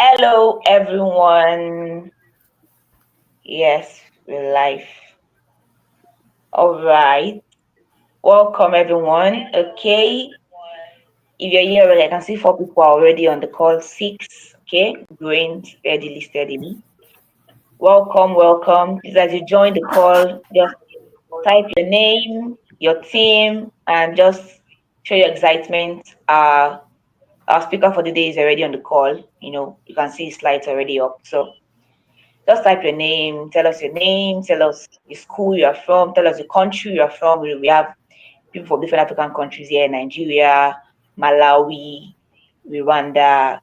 Hello, everyone. Yes, we're live. All right. Welcome, everyone. Okay. If you're here already, I can see 4 people are already on the call. 6. Okay. Growing steadily, steadily. Welcome. Please, as you join the call, just type your name, your team, and just show your excitement. Our speaker for the day is already on the call. You can see his slides already up. So just type your name, tell us your name, tell us the school you are from, tell us the country you are from. We have people from different African countries here, Nigeria, Malawi, Rwanda,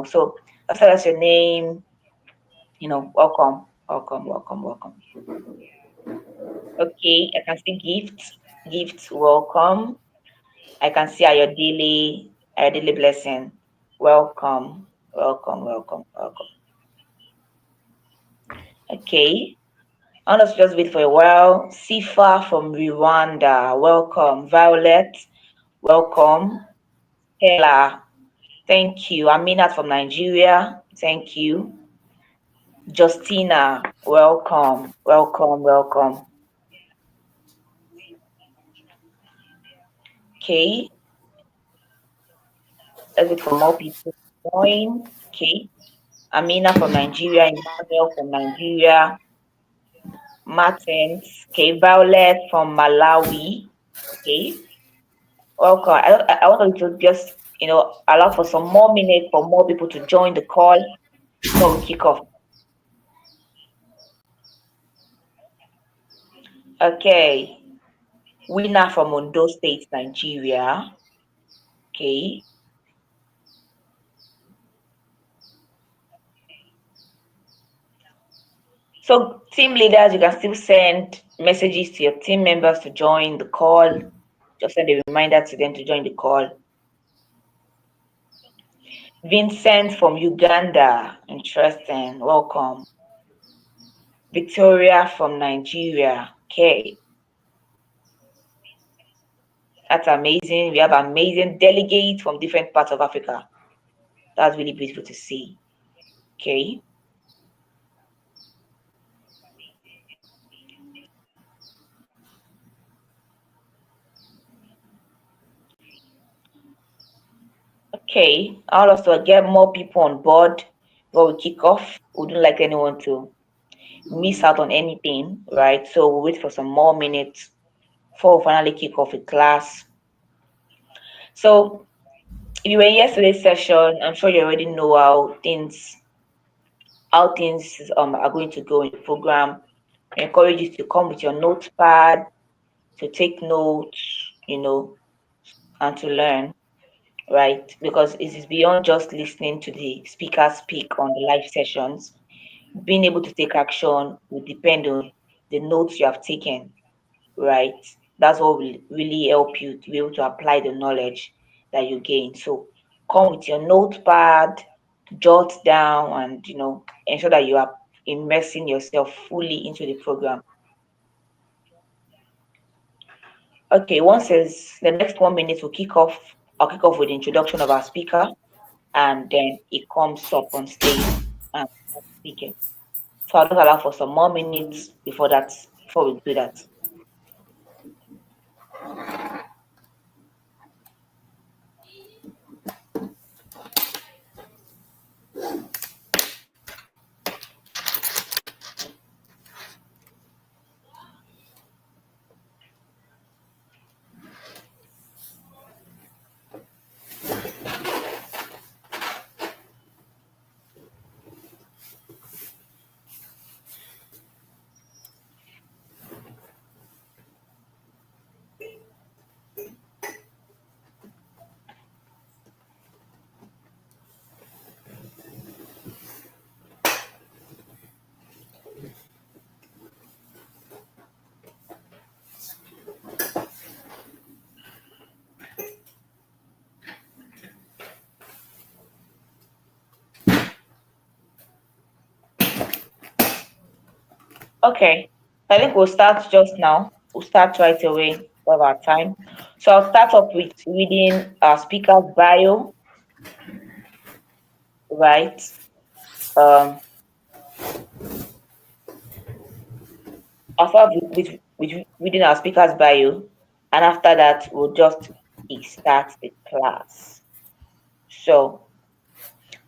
So just tell us your name, welcome. Okay, I can see gifts, welcome. I can see our daily blessing. Welcome. Okay. I want us to just wait for a while. Sifa from Rwanda, welcome. Violet, welcome. Hela, thank you. Aminat from Nigeria, thank you. Justina, welcome. Okay, let's wait for more people to join. Okay, Amina from Nigeria, Emmanuel from Nigeria, Martins, okay, Violet from Malawi, okay. Welcome. I want to just, allow for some more minutes for more people to join the call before we kick off. Okay. Winner from Ondo State, Nigeria. Okay. So, team leaders, you can still send messages to your team members to join the call. Just send a reminder to them to join the call. Vincent from Uganda. Interesting. Welcome. Victoria from Nigeria. Okay. That's amazing. We have amazing delegates from different parts of Africa. That's really beautiful to see. Okay. Okay. I want us to get more people on board before we kick off. We don't like anyone to miss out on anything, right? So we'll wait for some more minutes before we finally kick off with class. So if you were in yesterday's session, I'm sure you already know how things are going to go in the program. I encourage you to come with your notepad to take notes, and to learn, right? Because it is beyond just listening to the speaker speak on the live sessions. Being able to take action will depend on the notes you have taken, right? That's what will really help you to be able to apply the knowledge that you gain. So come with your notepad, jot down, and ensure that you are immersing yourself fully into the program. Okay, once is the next 1 minute we'll kick off. I'll kick off with the introduction of our speaker, and then it comes up on stage and speaking. So I'll just allow for some more minutes before we do that. Okay, I think we'll start just now. We'll start right away of our time. So I'll start up with reading our speaker's bio, right? Um, I'll start with reading our speaker's bio, and after that, we'll just start the class. So,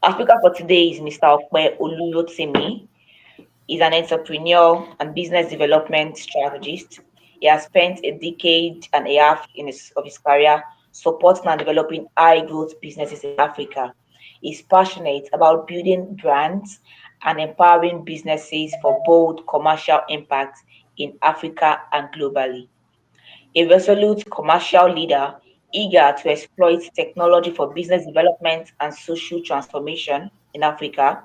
our speaker for today is Mr. Ope Olurotimi. He's an entrepreneur and business development strategist. He has spent a decade and a half of his career supporting and developing high growth businesses in Africa. He's passionate about building brands and empowering businesses for bold commercial impact in Africa and globally. A resolute commercial leader eager to exploit technology for business development and social transformation in Africa,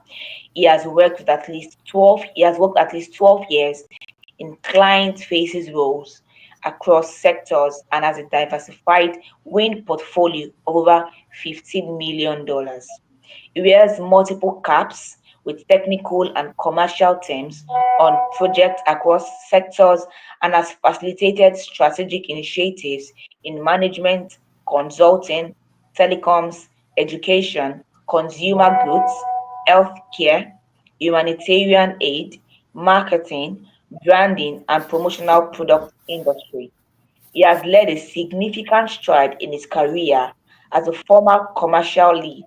he has worked at least 12 years in client faces roles across sectors and has a diversified win portfolio of over $15 million. He wears multiple caps with technical and commercial teams on projects across sectors and has facilitated strategic initiatives in management, consulting, telecoms, education, consumer goods, healthcare, humanitarian aid, marketing, branding, and promotional product industry. He has led a significant stride in his career as a former commercial lead,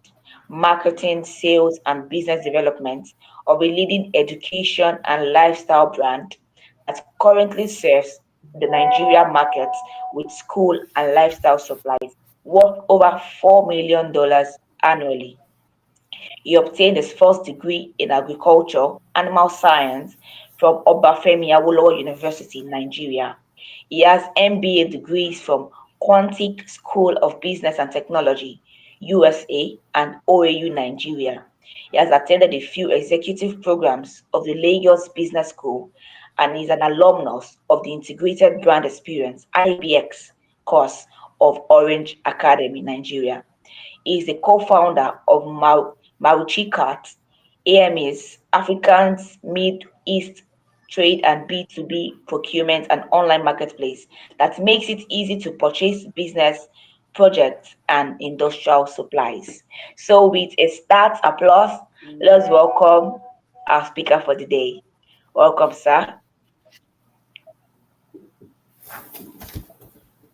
marketing, sales, and business development of a leading education and lifestyle brand that currently serves the Nigeria market with school and lifestyle supplies worth over $4 million annually. He obtained his first degree in agriculture, animal science from Obafemi Awolowo University in Nigeria. He has MBA degrees from Quantic School of Business and Technology, USA, and OAU Nigeria. He has attended a few executive programs of the Lagos Business School and is an alumnus of the Integrated Brand Experience IBX course of Orange Academy, Nigeria. He is the co-founder of Maruchikat, AMA's Africa's Mid East trade and B2B procurement and online marketplace that makes it easy to purchase business projects and industrial supplies. So, with a start applause, let's welcome our speaker for the day. Welcome, sir.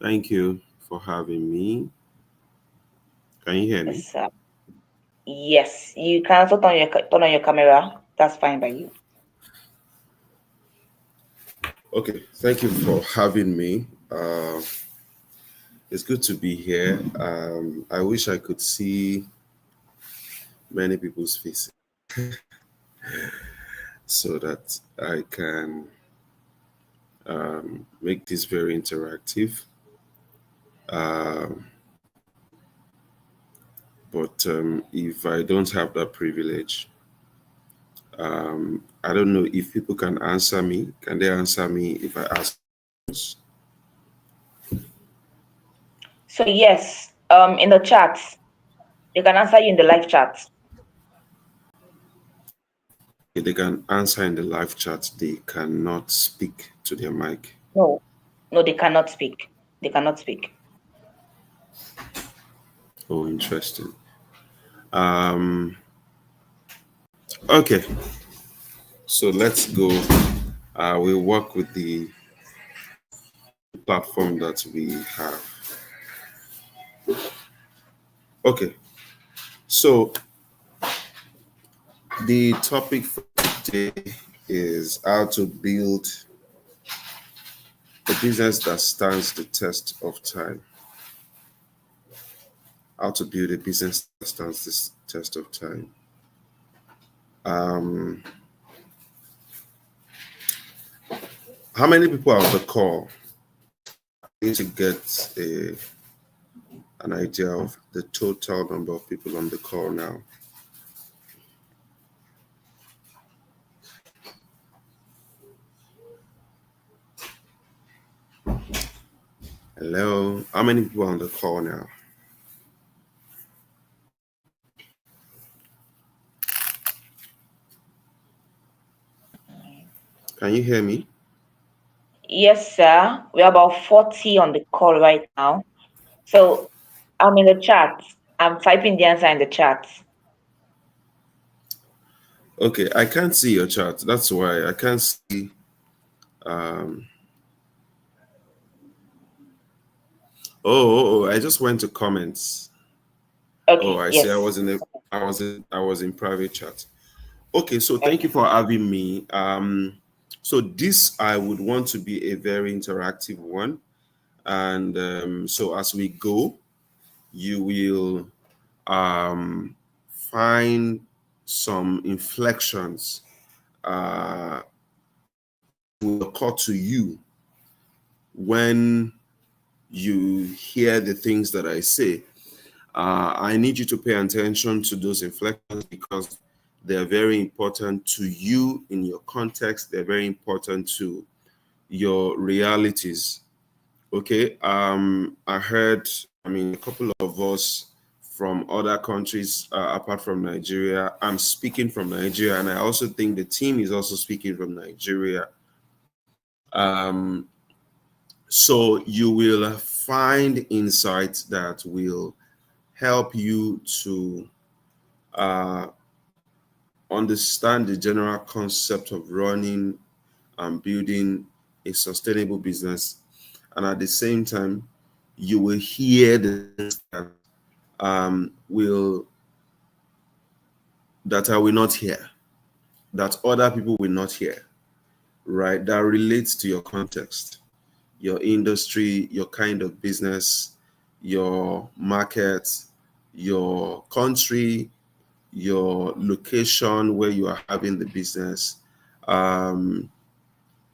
Thank you for having me. Can you hear Yes, me? sir. Yes, you can also turn on your camera. That's fine by you. Okay, thank you for having me. It's good to be here. I wish I could see many people's faces so that I can make this very interactive. Um, but if I don't have that privilege, I don't know if people can answer me. Can they answer me if I ask? So yes, in the chat, they can answer you in the live chat. Okay, they can answer in the live chat. They cannot speak to their mic. No, no, they cannot speak. They cannot speak. Oh, interesting. Um, okay, so let's go. We'll work with the platform that we have. Okay, so the topic for today is how to build a business that stands the test of time. How to build a business that stands this test of time. Um, how many people are on the call? I need to get an idea of the total number of people on the call now. Hello, how many people are on the call now? Can you hear me? Yes, sir. We're about 40 on the call right now. So I'm in the chat. I'm typing the answer in the chat. Okay, I can't see your chart. That's why I can't see. Um, I just went to comments. Oh, Okay, I see. yes. I was in private chat. Okay, so thank you Okay. for having me. So this I would want to be a very interactive one, and so as we go, you will find some inflections uh, will occur to you when you hear the things that I say. I need you to pay attention to those inflections because they're very important to you in your context. They're very important to your realities. Okay. I heard, I mean, a couple of us from other countries apart from Nigeria. I'm speaking from Nigeria, and I also think the team is also speaking from Nigeria. Um, so you will find insights that will help you to uh, understand the general concept of running and building a sustainable business. And at the same time, you will hear the things will that I will not hear, that other people will not hear, right? That relates to your context, your industry, your kind of business, your market, your country, your location where you are having the business, um,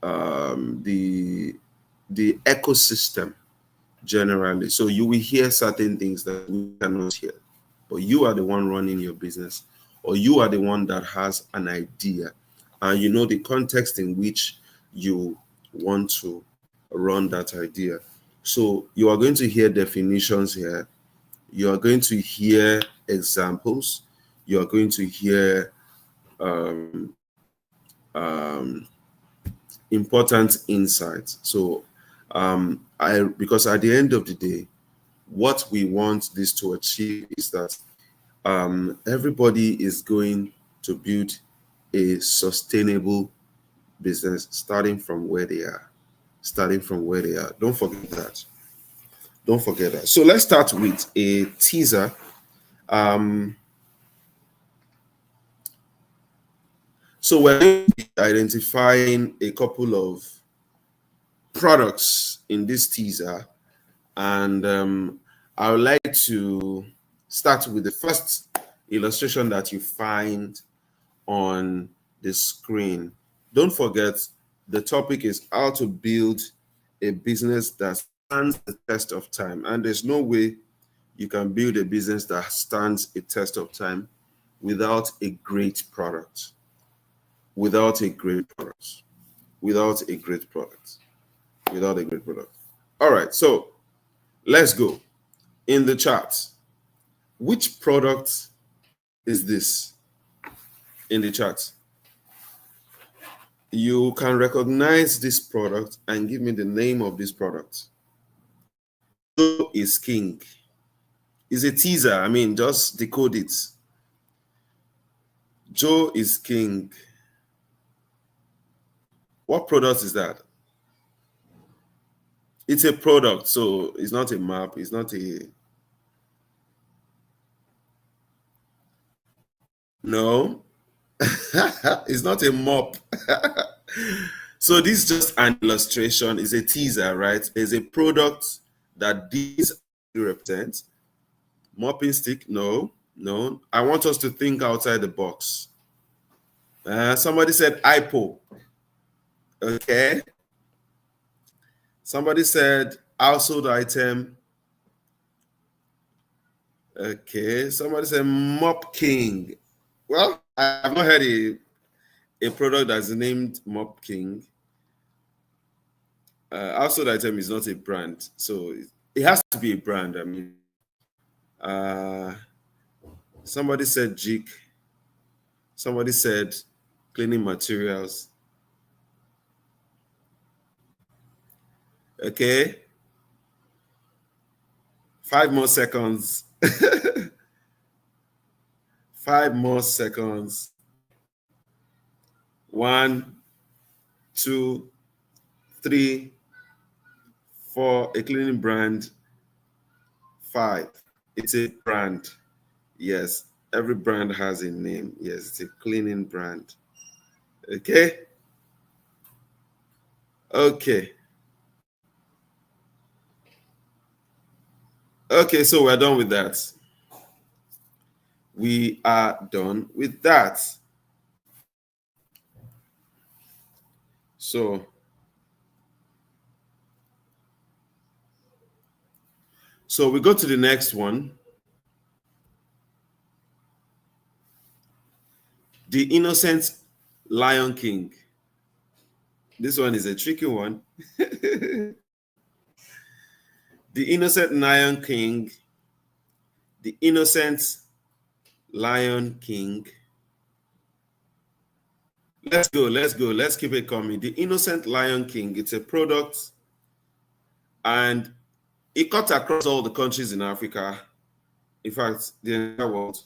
the ecosystem generally. So you will hear certain things that we cannot hear, but you are the one running your business, or you are the one that has an idea, and you know the context in which you want to run that idea. So you are going to hear definitions here. You are going to hear examples. You are going to hear um, um, important insights. So I because at the end of the day, what we want this to achieve is that everybody is going to build a sustainable business starting from where they are. Starting from where they are. Don't forget that. Don't forget that. So let's start with a teaser. Um, so we're going to be identifying a couple of products in this teaser, and I would like to start with the first illustration that you find on the screen. Don't forget, the topic is how to build a business that stands the test of time. And there's no way you can build a business that stands a test of time without a great product. Without a great product. Without a great product. Without a great product. All right, so let's go. In the chart, which product is this in the chart? You can recognize this product and give me the name of this product. Joe is king. It's a teaser. I mean, just decode it. Joe is king. What product is that? It's a product, so it's not a map. It's not a. No, it's not a mop. So this is just an illustration. It's a teaser, right? There's a product that these represent. Mopping stick? No, no. I want us to think outside the box. Somebody said IPO. Okay. Somebody said household item. Okay. Somebody said Mop King. Well, I've not heard a product that's named Mop King. Household item is not a brand, so it has to be a brand. I mean, uh, somebody said jig. Somebody said cleaning materials. Okay. 5 more seconds. 5 more seconds. 1, 2, 3, 4. A cleaning brand. 5. It's a brand. Yes, every brand has a name. Yes, it's a cleaning brand. Okay. Okay. Okay, so we're done with that. We are done with that. So we go to the next one. The Innocent Lion King. This one is a tricky one. The Innocent Lion King. The Innocent Lion King. Let's go. Let's keep it coming. The Innocent Lion King. It's a product, and it cuts across all the countries in Africa. In fact, the entire world.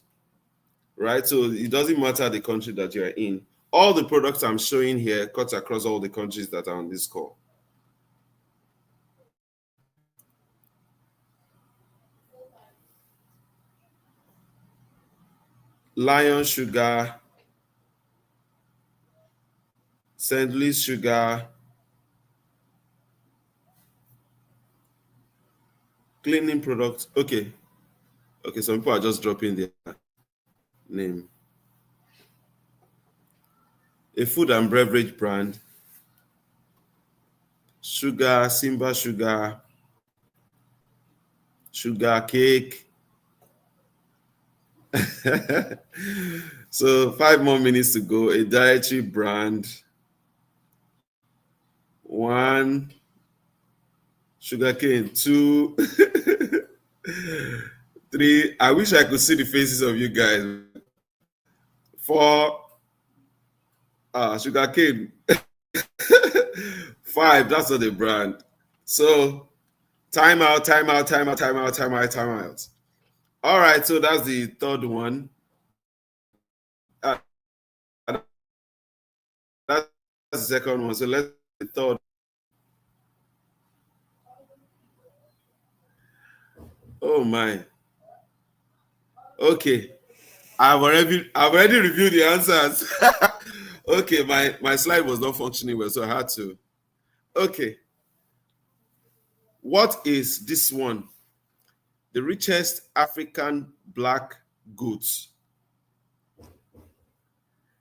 Right? So it doesn't matter the country that you're in. All the products I'm showing here cut across all the countries that are on this call. Lion Sugar, St. Louis Sugar, cleaning products. Okay, some people are just dropping their name. A food and beverage brand. Sugar, Simba Sugar, Sugar Cake. So 5 more minutes to go. A dietary brand. 1, sugarcane. 2, 3. I wish I could see the faces of you guys. 4, sugarcane. 5, that's not a brand. So time out. All right, so that's the third one. That's the second one. So let's the third. Oh my. Okay. I've already reviewed the answers. Okay, my slide was not functioning well, so I had to. Okay. What is this one? The richest African black goods.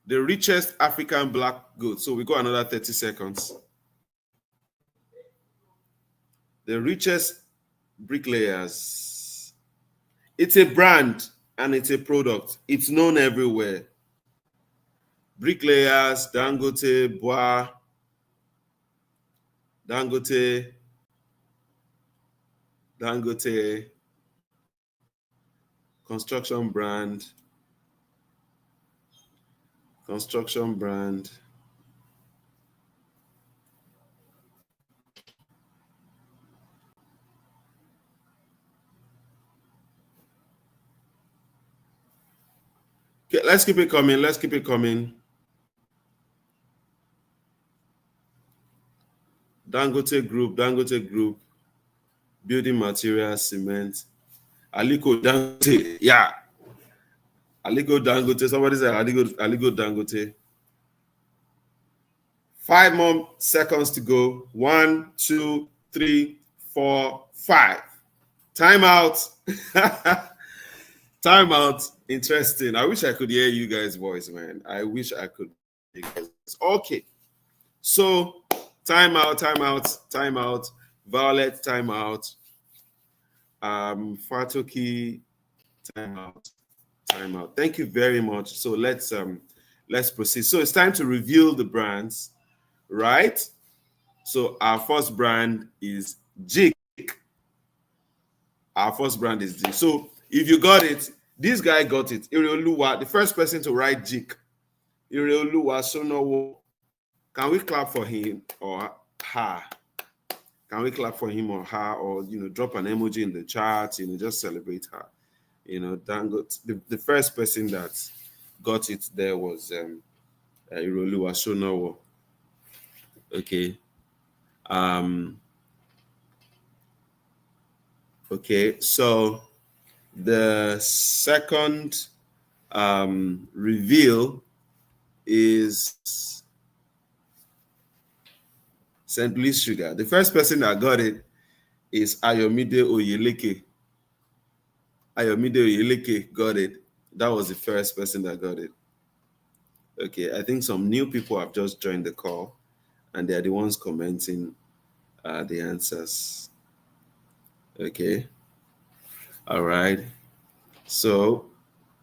The richest African black goods. So we got another 30 seconds. The richest bricklayers. It's a brand and it's a product. It's known everywhere. Bricklayers, Dangote, Bois, Dangote, construction brand. Okay, let's keep it coming. Dangote Group, building materials, cement. Aliko Dangote, yeah. Aliko Dangote, somebody said Aliko Dangote. 5 more seconds to go. 1, 2, 3, 4, 5. Time out. Time out. Interesting. I wish I could hear you guys' voice, man. I wish I could hear you guys' voice. Okay. So, time out. Violet, time out. Fatoki, time out. Thank you very much. So let's proceed. So it's time to reveal the brands, right? So our first brand is Jig. So if you got it, this guy got it. Ireoluwa, the first person to write Jig. Ireoluwa Sonowo. Can we clap for him or her? Can we clap for him or her, or drop an emoji in the chat? Just celebrate her. Dangote. The first person that got it there was Iroluwa Sonowo. Okay. Um, okay. So the second reveal is St. Louis Sugar. The first person that got it is Ayomide Oyeleke. Ayomide Oyeleke got it. That was the first person that got it. Okay, I think some new people have just joined the call and they're the ones commenting the answers. Okay, all right. So,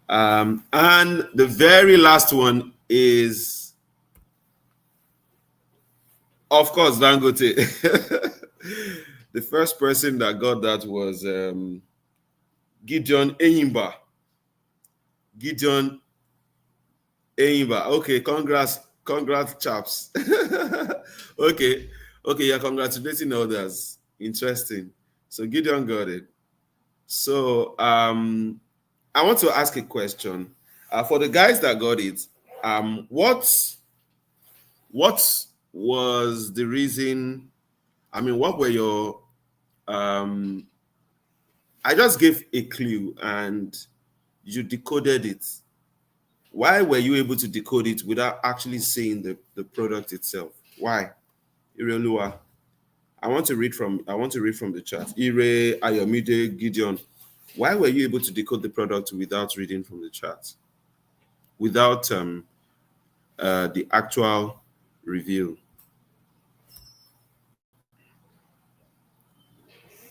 and the very last one is, of course, Dangote. The first person that got that was Gideon Enyimba. Gideon Enyimba. Okay, congrats, chaps. Okay, okay, you're congratulating others. Interesting. So Gideon got it. So I want to ask a question. For the guys that got it, what was the reason? I mean, what were your um I just gave a clue and you decoded it. Why were you able to decode it without actually seeing the product itself? Why? Irelua. I want to read from the chat. Ire, Ayomide, Gideon. Why were you able to decode the product without reading from the chat? Without the actual review?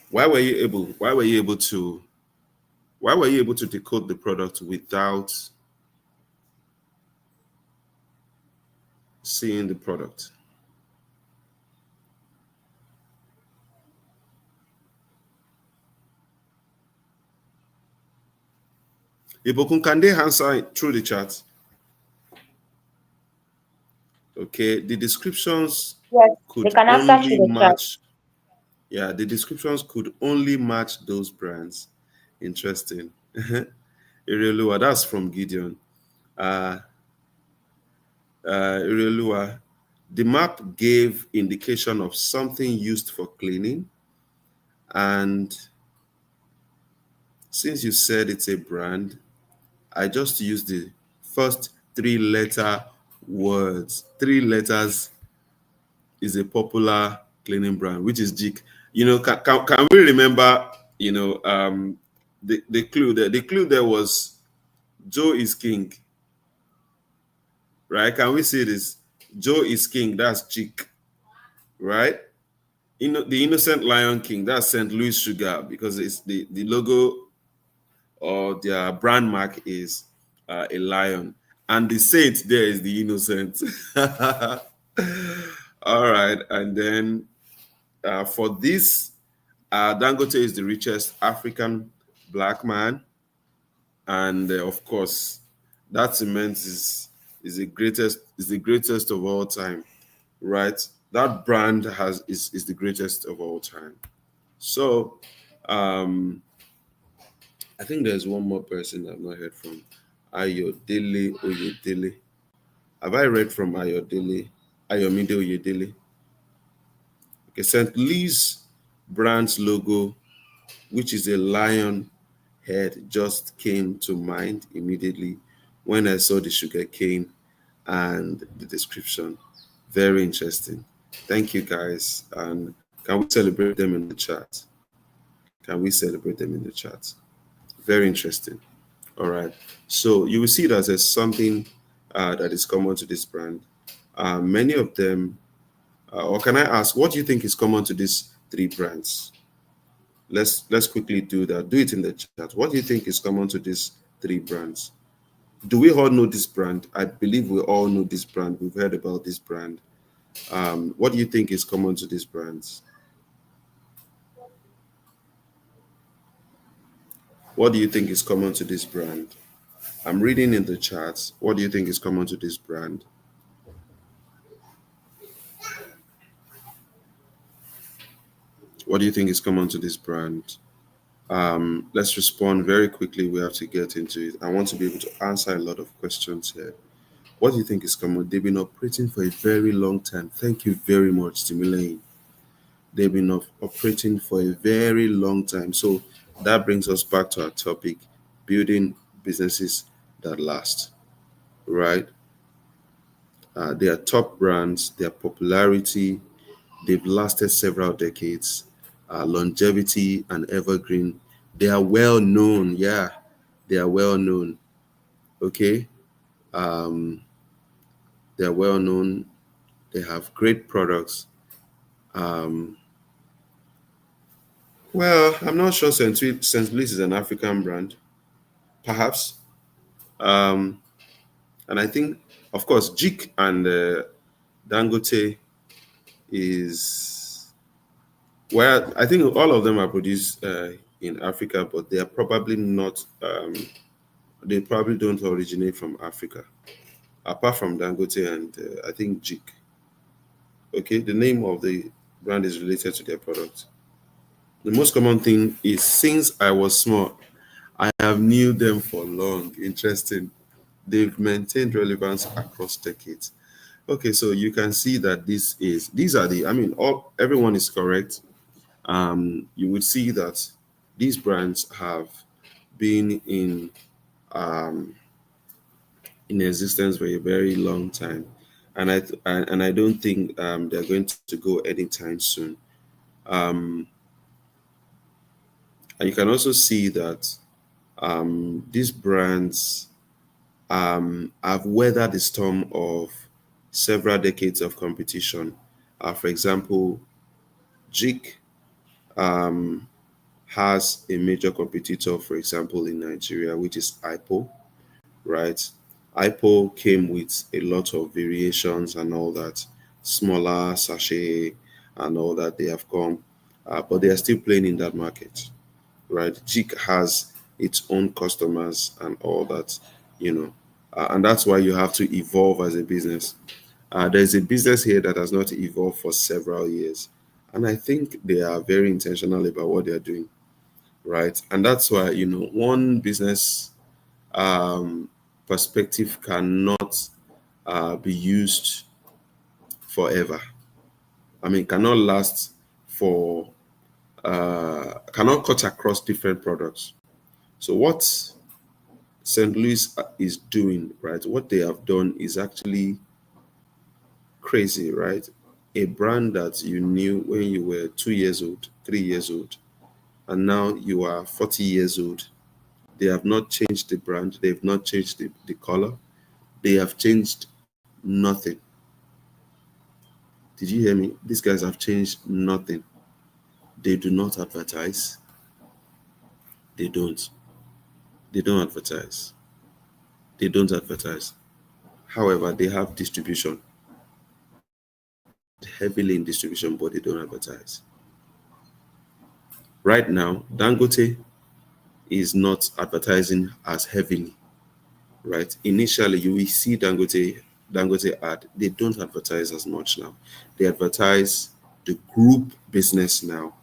Why were you able to decode the product without seeing the product? Ibokun, can they answer through the chat? Okay, the descriptions Yes, they could can answer through only the chat. match, yeah, the descriptions could only match those brands. Interesting. Irelua, that's from Gideon. Uh, Irelua, the map gave indication of something used for cleaning, and since you said it's a brand, I just used the first three-letter words. Three letters is a popular cleaning brand, which is Jik. Can we remember, the clue there? The clue there was Joe is king, right? Can we see this? Joe is king, that's Jik, right? The innocent lion king, that's St. Louis Sugar, because it's the logo or their brand mark is a lion. And the saint there is the innocent. All right. And then for this, Dangote is the richest African black man, and of course, that cement is the greatest of all time, right? That brand is the greatest of all time. So, um, I think there's one more person I've not heard from. Ayodele Oyedele. Have I read from Ayodele? Ayomide Oyedele. Okay, St. Lee's brand's logo, which is a lion head, just came to mind immediately when I saw the sugar cane and the description. Very interesting. Thank you, guys. And can we celebrate them in the chat? Can we celebrate them in the chat? Very interesting. All right. So you will see that there's something that is common to this brand. Many of them, or can I ask, what do you think is common to these three brands? Let's quickly do that. Do it in the chat. What do you think is common to these three brands? Do we all know this brand? I believe we all know this brand. We've heard about this brand. What do you think is common to these brands? What do you think is common to this brand? I'm reading in the chats. What do you think is common to this brand? What do you think is common to this brand? Let's respond very quickly. We have to get into it. I want to be able to answer a lot of questions here. What do you think is common? They've been operating for a very long time. Thank you very much, Timilehin. They've been operating for a very long time. So that brings us back to our topic, building businesses that last, right? They are top brands, their popularity, they've lasted several decades, longevity and evergreen. They are well known. Yeah, they are well known. Okay. Um, they are well known. They have great products. Um, well, I'm not sure St. Louis is an African brand, perhaps. Um, and I think, of course, Jik and Dangote is, well, I think all of them are produced in Africa, but they are probably not, they probably don't originate from Africa, apart from Dangote and I think Jik. Okay, the name of the brand is related to their product. The most common thing is since I was small, I have knew them for long. Interesting. They've maintained relevance across decades. Okay, so you can see that these are the, I mean, all everyone is correct. You would see that these brands have been um, in existence for a very long time, and I don't think they're going to go anytime soon. Um, and you can also see that these brands have weathered the storm of several decades of competition. For example, Jik um, has a major competitor, for example, in Nigeria, which is IPO, right? IPO came with a lot of variations and all that, smaller sachet and all that they have come, but they are still playing in that market, right? Jik has its own customers and all that, and that's why you have to evolve as a business. There's a business here that has not evolved for several years, and I think they are very intentional about what they are doing, right? And that's why one business um, perspective cannot be used forever. I mean, cannot last for cannot cut across different products. So what St. Louis is doing, right? What they have done is actually crazy, right? A brand that you knew when you were 2 years old, 3 years old, and now you are 40 years old. They have not changed the brand, they've not changed the color, they have changed nothing. Did you hear me? These guys have changed nothing. They do not advertise. They don't. They don't advertise. They don't advertise. However, they have distribution. They invest heavily in distribution, but they don't advertise. Right now, Dangote is not advertising as heavily, right? Initially, you will see Dangote ad. They don't advertise as much now. They advertise the group business now.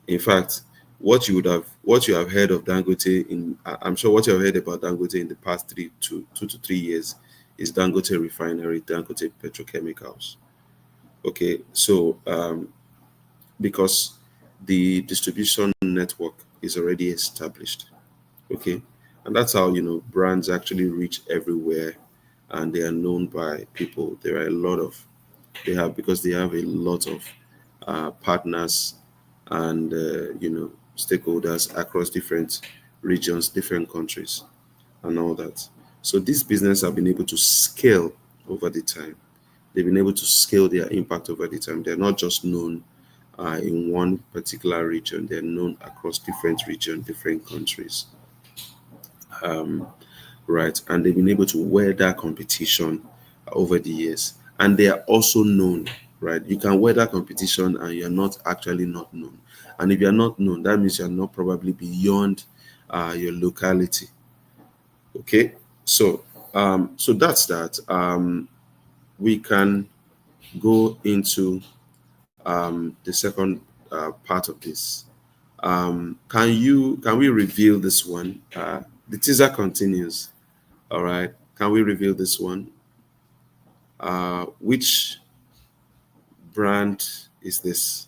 In fact, what you have heard of Dangote I'm sure what you have heard about Dangote in the past 2 to 3 years is Dangote Refinery, Dangote Petrochemicals. Okay, so because the distribution network is already established. Okay, and that's how brands actually reach everywhere, and they are known by people. There are a lot of because they have a lot of partners and stakeholders across different regions, different countries, and all that. So these businesses have been able to scale over the time. They've been able to scale their impact over the time. They're not just known in one particular region. They're known across different regions, different countries, right? And they've been able to weather competition over the years. And they are also known, right? You can weather competition and you're not actually not known. And if you're not known, that means you're not probably beyond your locality. Okay, so that's that. We can go into the second part of this. Can we reveal this one? The teaser continues. All right. Can we reveal this one? Which brand is this?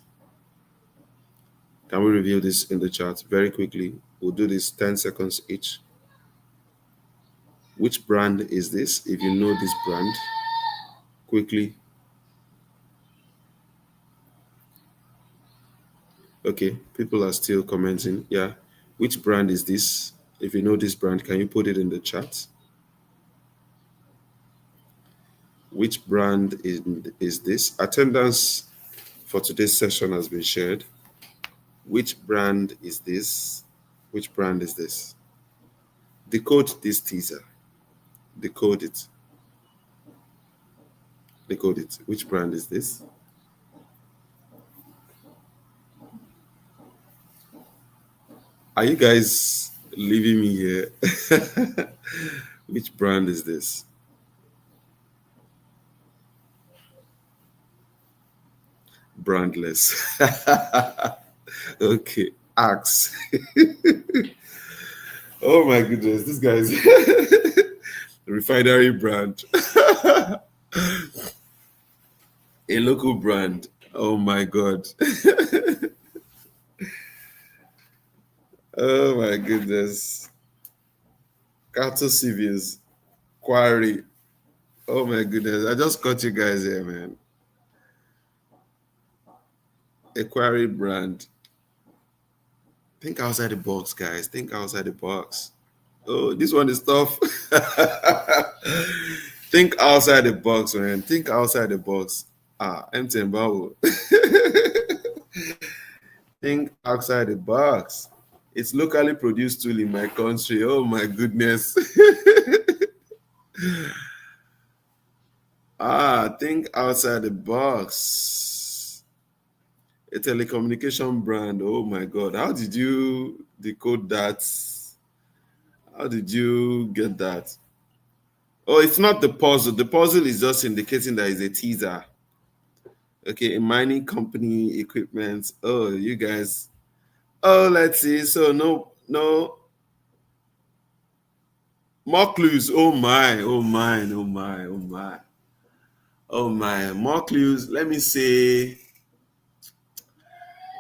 Can we review this in the chat very quickly? We'll do this 10 seconds each. Which brand is this? If you know this brand, quickly. Okay, people are still commenting. Yeah. Which brand is this? If you know this brand, can you put it in the chat? Which brand is this? Attendance for today's session has been shared. Which brand is this? Which brand is this? Decode this teaser. Decode it. Decode it. Which brand is this? Are you guys leaving me here? Which brand is this? Brandless. Okay, Axe. Oh my goodness, this guy's refinery brand. A local brand. Oh my god. Oh my goodness. Cattle Civius. Quarry. Oh my goodness. I just caught you guys here, man. A quarry brand. Think outside the box, guys. Think outside the box. Oh, this one is tough. Think outside the box, man. Think outside the box. Empty and bubble. Think outside the box. It's locally produced tool in my country. Oh my goodness. Think outside the box. A telecommunication brand. Oh my God. How did you decode that? How did you get that? Oh, it's not the puzzle. The puzzle is just indicating that it's a teaser. Okay, a mining company equipment. Oh, you guys. Oh, let's see. So no more clues. Oh my, oh my, oh my, oh my. Oh my, more clues. Let me say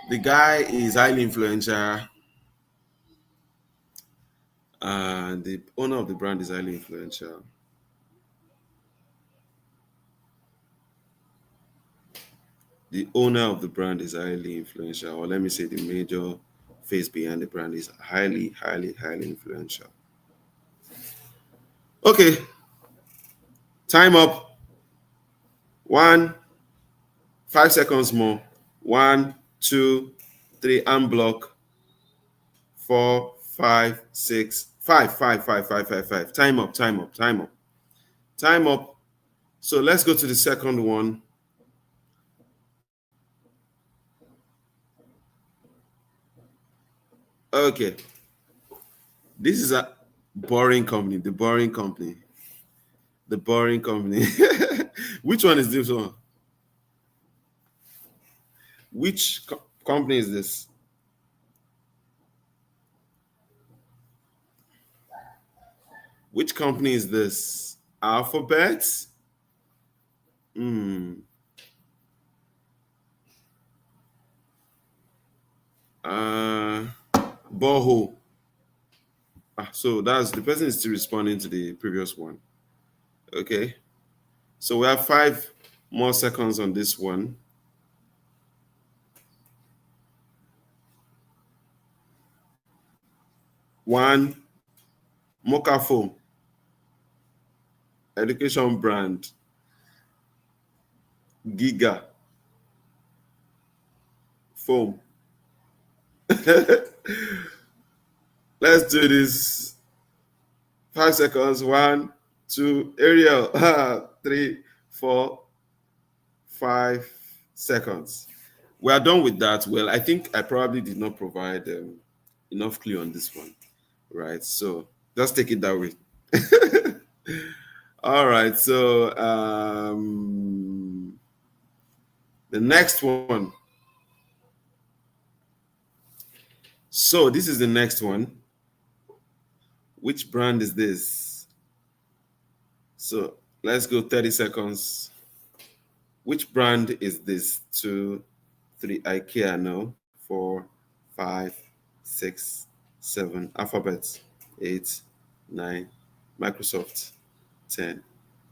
the guy is highly influential. And the owner of the brand is highly influential. The owner of the brand is highly influential, or let me say the major face behind the brand is highly, highly, highly influential. Okay, time up. 5 seconds more. 1, 2, 3, unblock. 4, 5, 6, 5, 5, 5, 5, 5, 5. Time up, time up, time up. Time up. So let's go to the second one. Okay. This is a boring company. The boring company. The boring company. Which one is this one? Which company is this? Which company is this? Alphabet? Borehole. So that's the person is still responding to the previous one. Okay. So we have 5 more seconds on this one. 1, Mocha Foam. Education brand. Giga. Foam. Let's do this. 5 seconds. 1, 2, Ariel. 3, 4, 5 seconds. We are done with that. Well, I think I probably did not provide enough clue on this one, right? So just take it that way. All right. So the next one. So this is the next one. Which brand is this? So Let's go 30 seconds. Which brand is this? Two, three, IKEA, no. Four, five, six, seven, Alphabet, eight, nine, Microsoft, 10,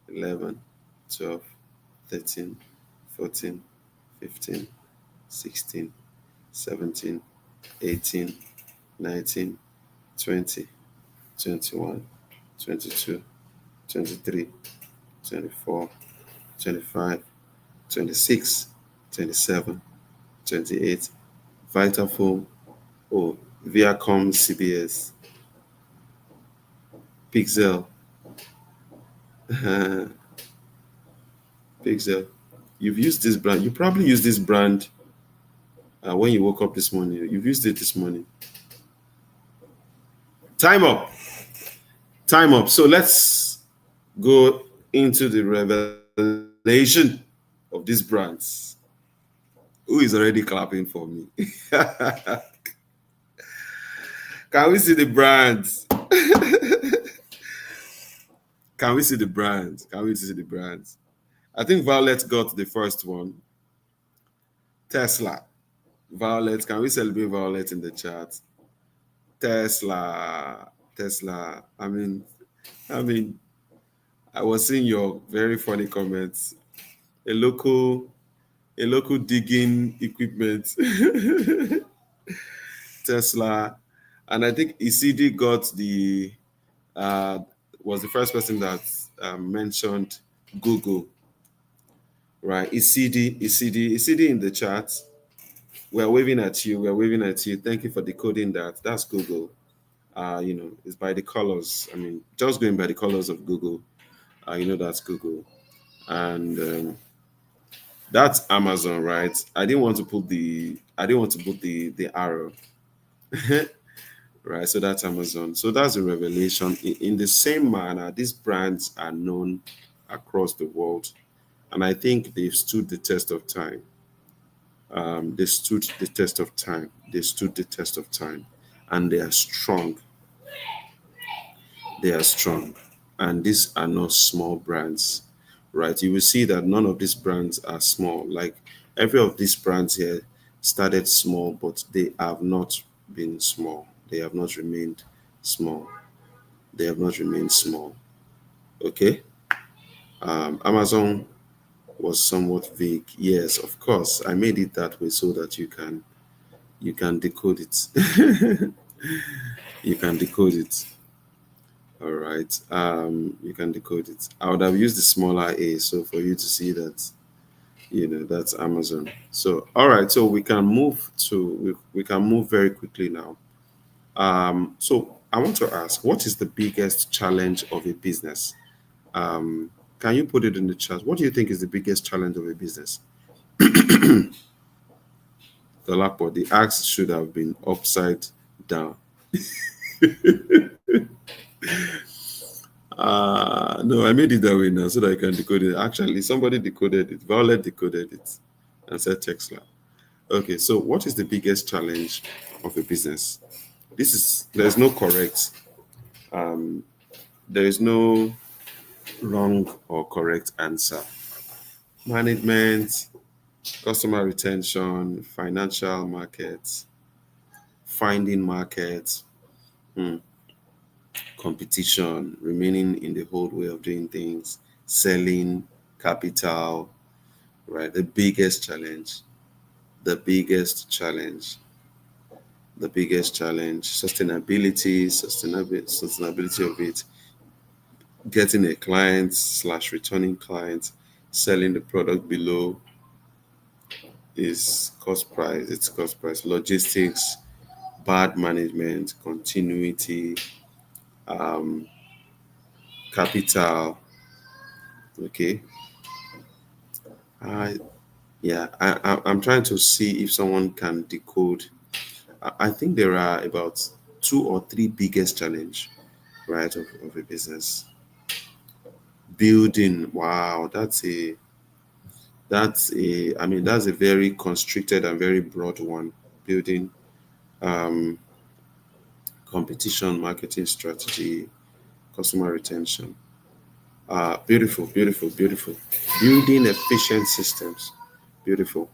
11, 12, 13, 14, 15, 16, 17, 18, 19, 20, 21, 22, 23, 24, 25, 26, 27, 28, Vitafoam, oh, Viacom CBS, Pixel, Pixel. You've used this brand. You probably used this brand when you woke up this morning. You've used it this morning. Time up. Time up. So let's go into the revelation of these brands. Who is already clapping for me? Can we see the brands? Can we see the brands? Can we see the brands? I think Violet got the first one. Tesla. Violet, can we celebrate Violet in the chat? Tesla. Tesla. I mean, I was seeing your very funny comments. A local, a local digging equipment. Tesla. And I think ECD got the was the first person that mentioned Google, right? ECD in the chat. We're waving at you. We're waving at you. Thank you for decoding that. That's Google. It's by the colors. I mean, just going by the colors of Google, that's Google, and that's Amazon, right? I didn't want to put the arrow, right? So that's Amazon. So that's a revelation. In the same manner, these brands are known across the world, and I think they've stood the test of time. They stood the test of time. They stood the test of time, and they are strong. They are strong, and these are not small brands, right? You will see that none of these brands are small. Like every of these brands here started small, but they have not been small. They have not remained small. They have not remained small. Okay. Amazon was somewhat vague. Yes, of course. I made it that way so that you can decode it. You can decode it. All right. You can decode it. I would have used the smaller a so for you to see that, that's Amazon. So all right. So we can move very quickly now. So I want to ask, what is the biggest challenge of a business? Can you put it in the chat? What do you think is the biggest challenge of a business? The laptop, the axe should have been upside down. No, I made it that way now so that I can decode it. Actually, somebody decoded it. Violet decoded it and said Tesla. Okay, so what is the biggest challenge of a business? There's no correct, there is no wrong or correct answer. Management, customer retention, financial markets, finding markets, competition, remaining in the old way of doing things, selling, capital, right? The biggest challenge, sustainability of it, getting a client slash returning client, selling the product below is cost price, it's cost price, logistics, bad management, continuity, capital. Okay. I Yeah, I'm trying to see if someone can decode. I think there are about two or three biggest challenge, right, of a business. Building, wow, that's a very constricted and very broad one. Building, um, competition, marketing strategy, customer retention. Beautiful, beautiful, beautiful. Building efficient systems. Beautiful,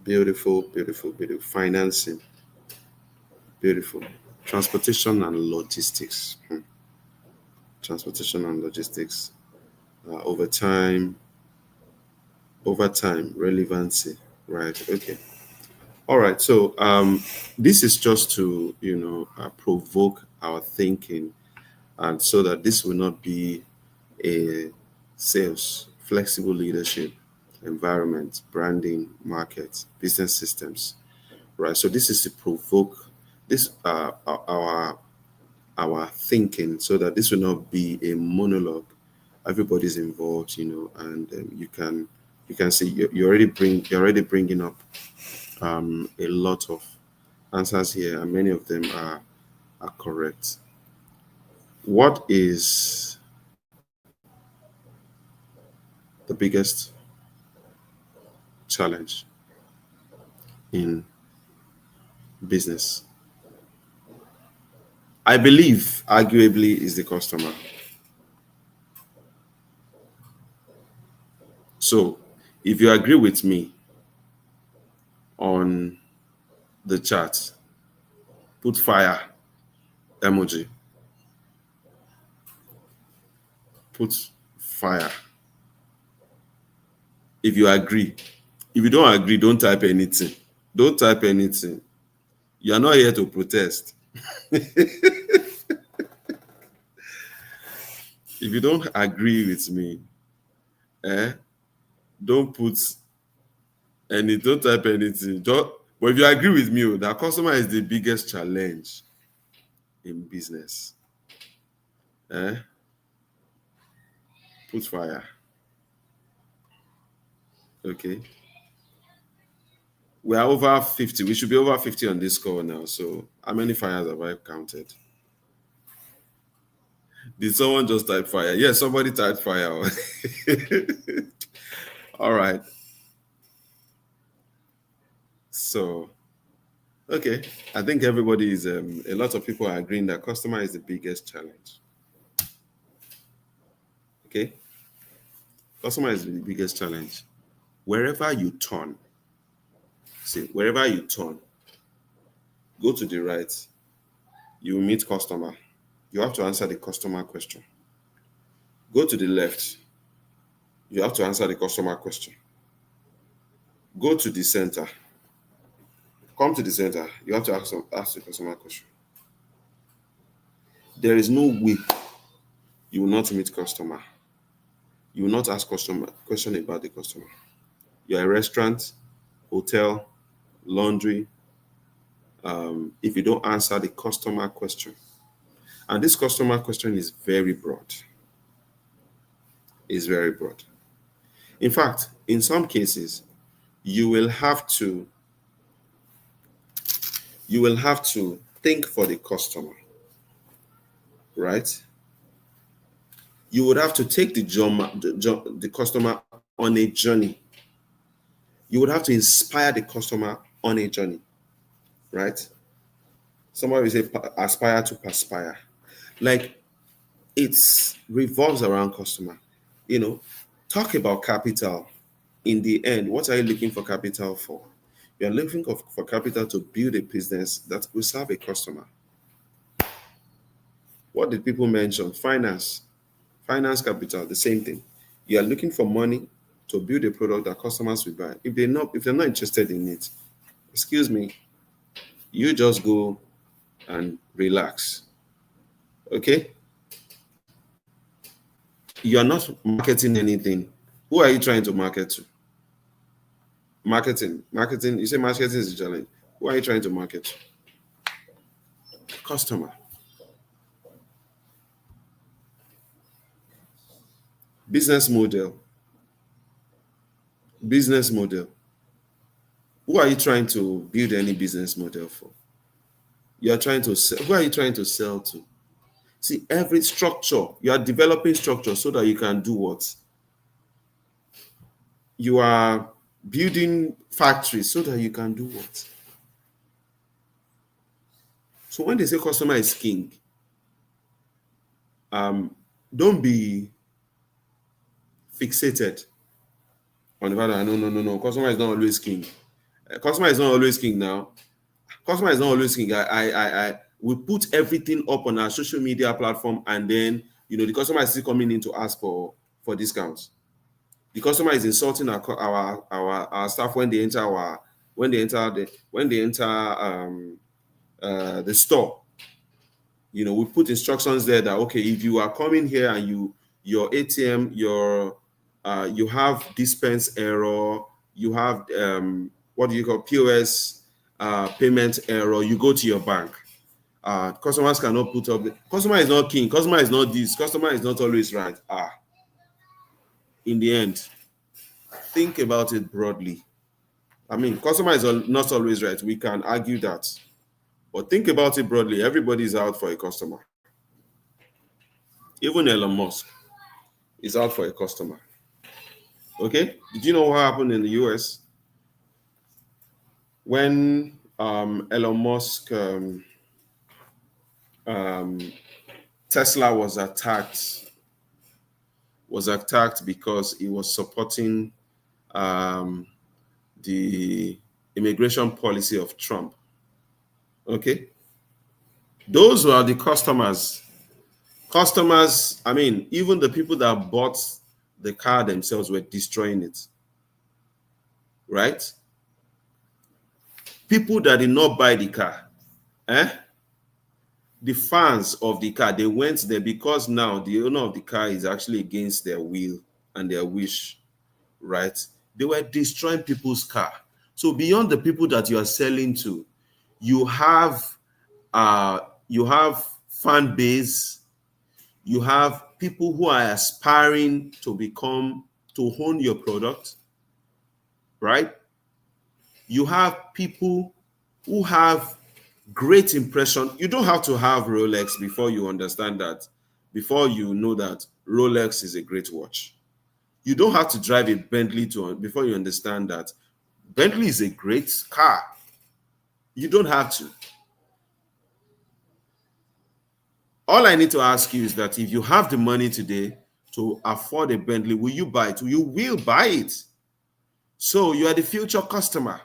beautiful, beautiful, beautiful. Financing. Beautiful. Transportation and logistics. Transportation and logistics. Over time, relevancy. Right. Okay. All right. So this is just to provoke our thinking, and so that this will not be a sales, flexible leadership, environment, branding, market, business systems. Right. So this is to provoke this our thinking, so that this will not be a monologue. Everybody's involved, and you can see you're already bringing up a lot of answers here, and many of them are correct. What is the biggest challenge in business? I believe, arguably, is the customer. So, if you agree with me on the chat, put fire emoji. Put fire. If you agree. If you don't agree, don't type anything. Don't type anything. You are not here to protest. If you don't agree with me, eh, don't put don't type anything. But if you agree with me, that customer is the biggest challenge in business. Eh? Put fire. Okay. We are over 50. We should be over 50 on this call now. So how many fires have I counted? Did someone just type fire? Yes, somebody typed fire. All right. So, okay. I think everybody is, a lot of people are agreeing that customer is the biggest challenge. Okay. Customer is the biggest challenge. Wherever you turn, wherever you turn, go to the right, you will meet customer. You have to answer the customer question. Go to the left, you have to answer the customer question. Go to the center. Come to the center, you have to ask the customer question. There is no way you will not meet customer. You will not ask customer question about the customer. You're a restaurant, hotel, laundry. If you don't answer the customer question, and this customer question is very broad, is very broad. In fact, in some cases, you will have to think for the customer, right? You would have to take the customer on a journey. You would have to inspire the customer on a journey, right? Somebody will say aspire to perspire. Like, it revolves around customer. Talk about capital. In the end, what are you looking for capital for? You're looking for capital to build a business that will serve a customer. What did people mention? Finance capital, the same thing. You are looking for money to build a product that customers will buy. If they're not interested in it, excuse me, you just go and relax. Okay? You are not marketing anything. Who are you trying to market to? Marketing. You say marketing is a challenge. Who are you trying to market to? Customer. Business model. Business model. Who are you trying to build any business model for? You are trying to sell. Who are you trying to sell to? See, every structure, you are developing structure so that you can do what? You are building factories so that you can do what? So when they say customer is king, don't be fixated on the fact that no, customer is not always king. Customer is not always king now. Customer is not always king. We put everything up on our social media platform, and then the customer is still coming in to ask for discounts. The customer is insulting our staff when they enter the store. We put instructions there that, okay, if you are coming here and your ATM, you have dispense error, you have what do you call POS payment error, you go to your bank. Customers cannot put up customer is not king, customer is not this, customer is not always right. In the end, think about it broadly. I mean, customer is not always right. We can argue that. But think about it broadly. Everybody is out for a customer. Even Elon Musk is out for a customer. Okay? Did you know what happened in the US? When Elon Musk, Tesla was attacked because he was supporting the immigration policy of Trump. Okay? Those were the customers. Customers, I mean, even the people that bought the car themselves were destroying it. Right? People that did not buy the car, the fans of the car, they went there because now the owner of the car is actually against their will and their wish, right? They were destroying people's car. So beyond the people that you are selling to, you have fan base, you have people who are aspiring to own your product, right? You have people who have great impression. You don't have to have Rolex before you understand that, before you know that Rolex is a great watch. You don't have to drive a Bentley before you understand that Bentley is a great car. You don't have to. All I need to ask you is that if you have the money today to afford a Bentley, will you buy it? You will buy it. So you are the future customer.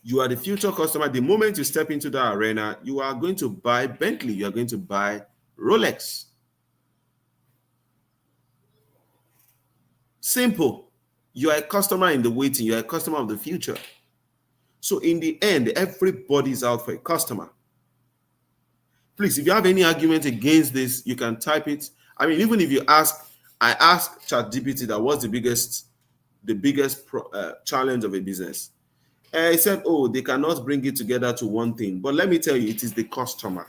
You are the future customer. The moment you step into that arena, you are going to buy Bentley. You are going to buy Rolex. Simple. You are a customer in the waiting. You are a customer of the future. So in the end, everybody's out for a customer. Please, if you have any argument against this, you can type it. I mean, even if you I asked ChatGPT that what's the biggest challenge of a business. I said, they cannot bring it together to one thing. But let me tell you, it is the customer.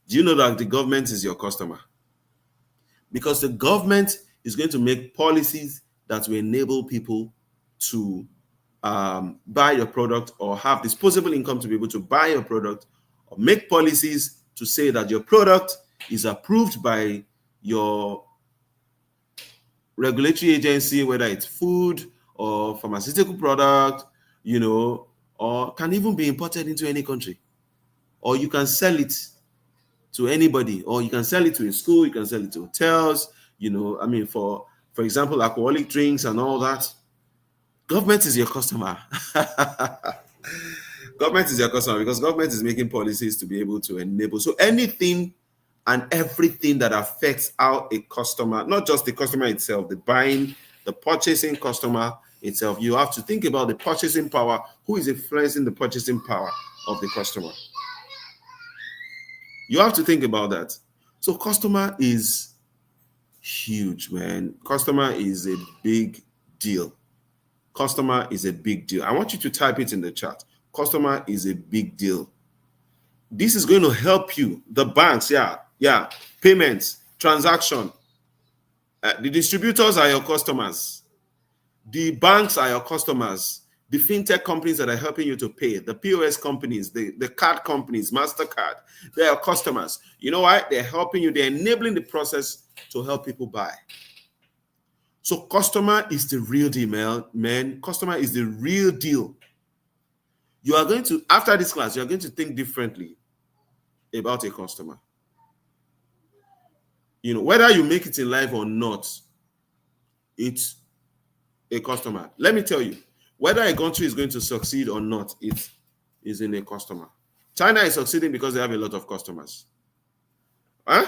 Do you know that the government is your customer? Because the government is going to make policies that will enable people to buy your product or have disposable income to be able to buy your product, or make policies to say that your product is approved by your regulatory agency, whether it's food or pharmaceutical product, or can even be imported into any country. Or you can sell it to anybody, or you can sell it to a school, you can sell it to hotels, I mean, for example, alcoholic drinks and all that. Government is your customer. Government is your customer because government is making policies to be able to enable. So anything and everything that affects how a customer, not just the customer itself, the purchasing customer itself, you have to think about the purchasing power. Who is influencing the purchasing power of the customer? You have to think about that. So customer is huge, man. Customer is a big deal. Customer is a big deal. I want you to type it in the chat. Customer is a big deal. This is going to help you. The banks, payments, transaction. The distributors are your customers. The banks are your customers. The fintech companies that are helping you to pay, the POS companies, the card companies, MasterCard, they are customers. You know why? They're helping you. They're enabling the process to help people buy. So customer is the real deal, man. Customer is the real deal. You are going to, after this class, you are going to think differently about a customer. whether you make it in life or not, it's a customer. Let me tell you, whether a country is going to succeed or not, it is in a customer. China is succeeding because they have a lot of customers. Huh?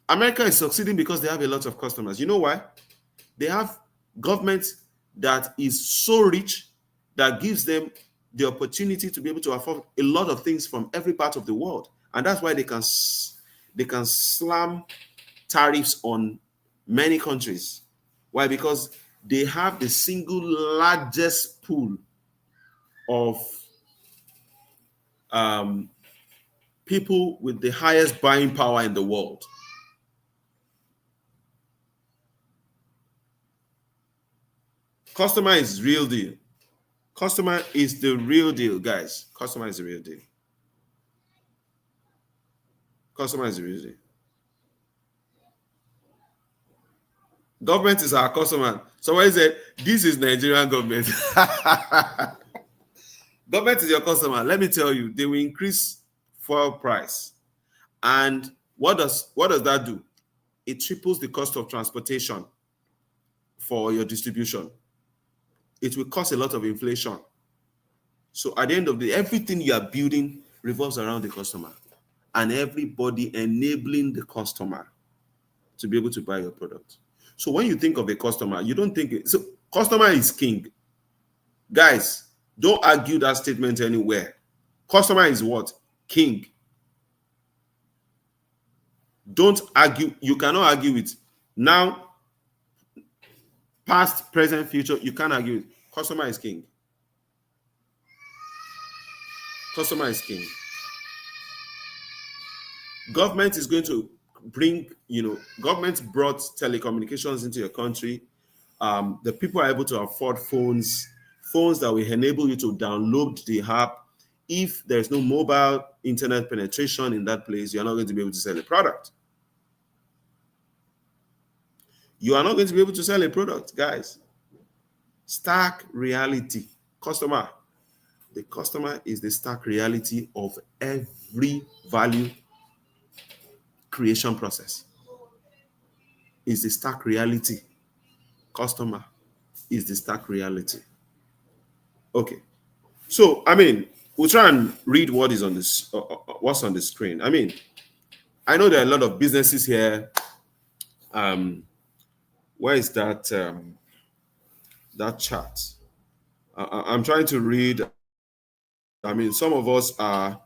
America is succeeding because they have a lot of customers. You know why? They have government that is so rich that gives them the opportunity to be able to afford a lot of things from every part of the world, and that's why they can slam tariffs on many countries. Why? Because they have the single largest pool of um, people with the highest buying power in the world. Customer is real deal. Customer is the real deal, guys. Customer is the real deal. Customer is the real deal. Government is our customer. Somebody said, this is Nigerian government. Government is your customer. Let me tell you, they will increase fuel price. And what does that do? It triples the cost of transportation for your distribution. It will cause a lot of inflation. So at the end of the day, everything you are building revolves around the customer, and everybody enabling the customer to be able to buy your product. So when you think of a customer, you don't think so. Customer is king. Guys, don't argue that statement anywhere. Customer is what? King. Don't argue. You cannot argue with now, past, present, future. You can't argue with. Customer is king. Customer is king. Government is going to bring, government brought telecommunications into your country. The people are able to afford phones that will enable you to download the app. If there's no mobile internet penetration in that place, you're not going to be able to sell a product. You are not going to be able to sell a product, guys. Stark reality. Customer. The customer is the stark reality of every value creation process. Is the stark reality. Customer is the stark reality. Okay. So, we'll try and read what is on this, what's on the screen. I know there are a lot of businesses here. Where is that that chart? I'm trying to read. Some of us are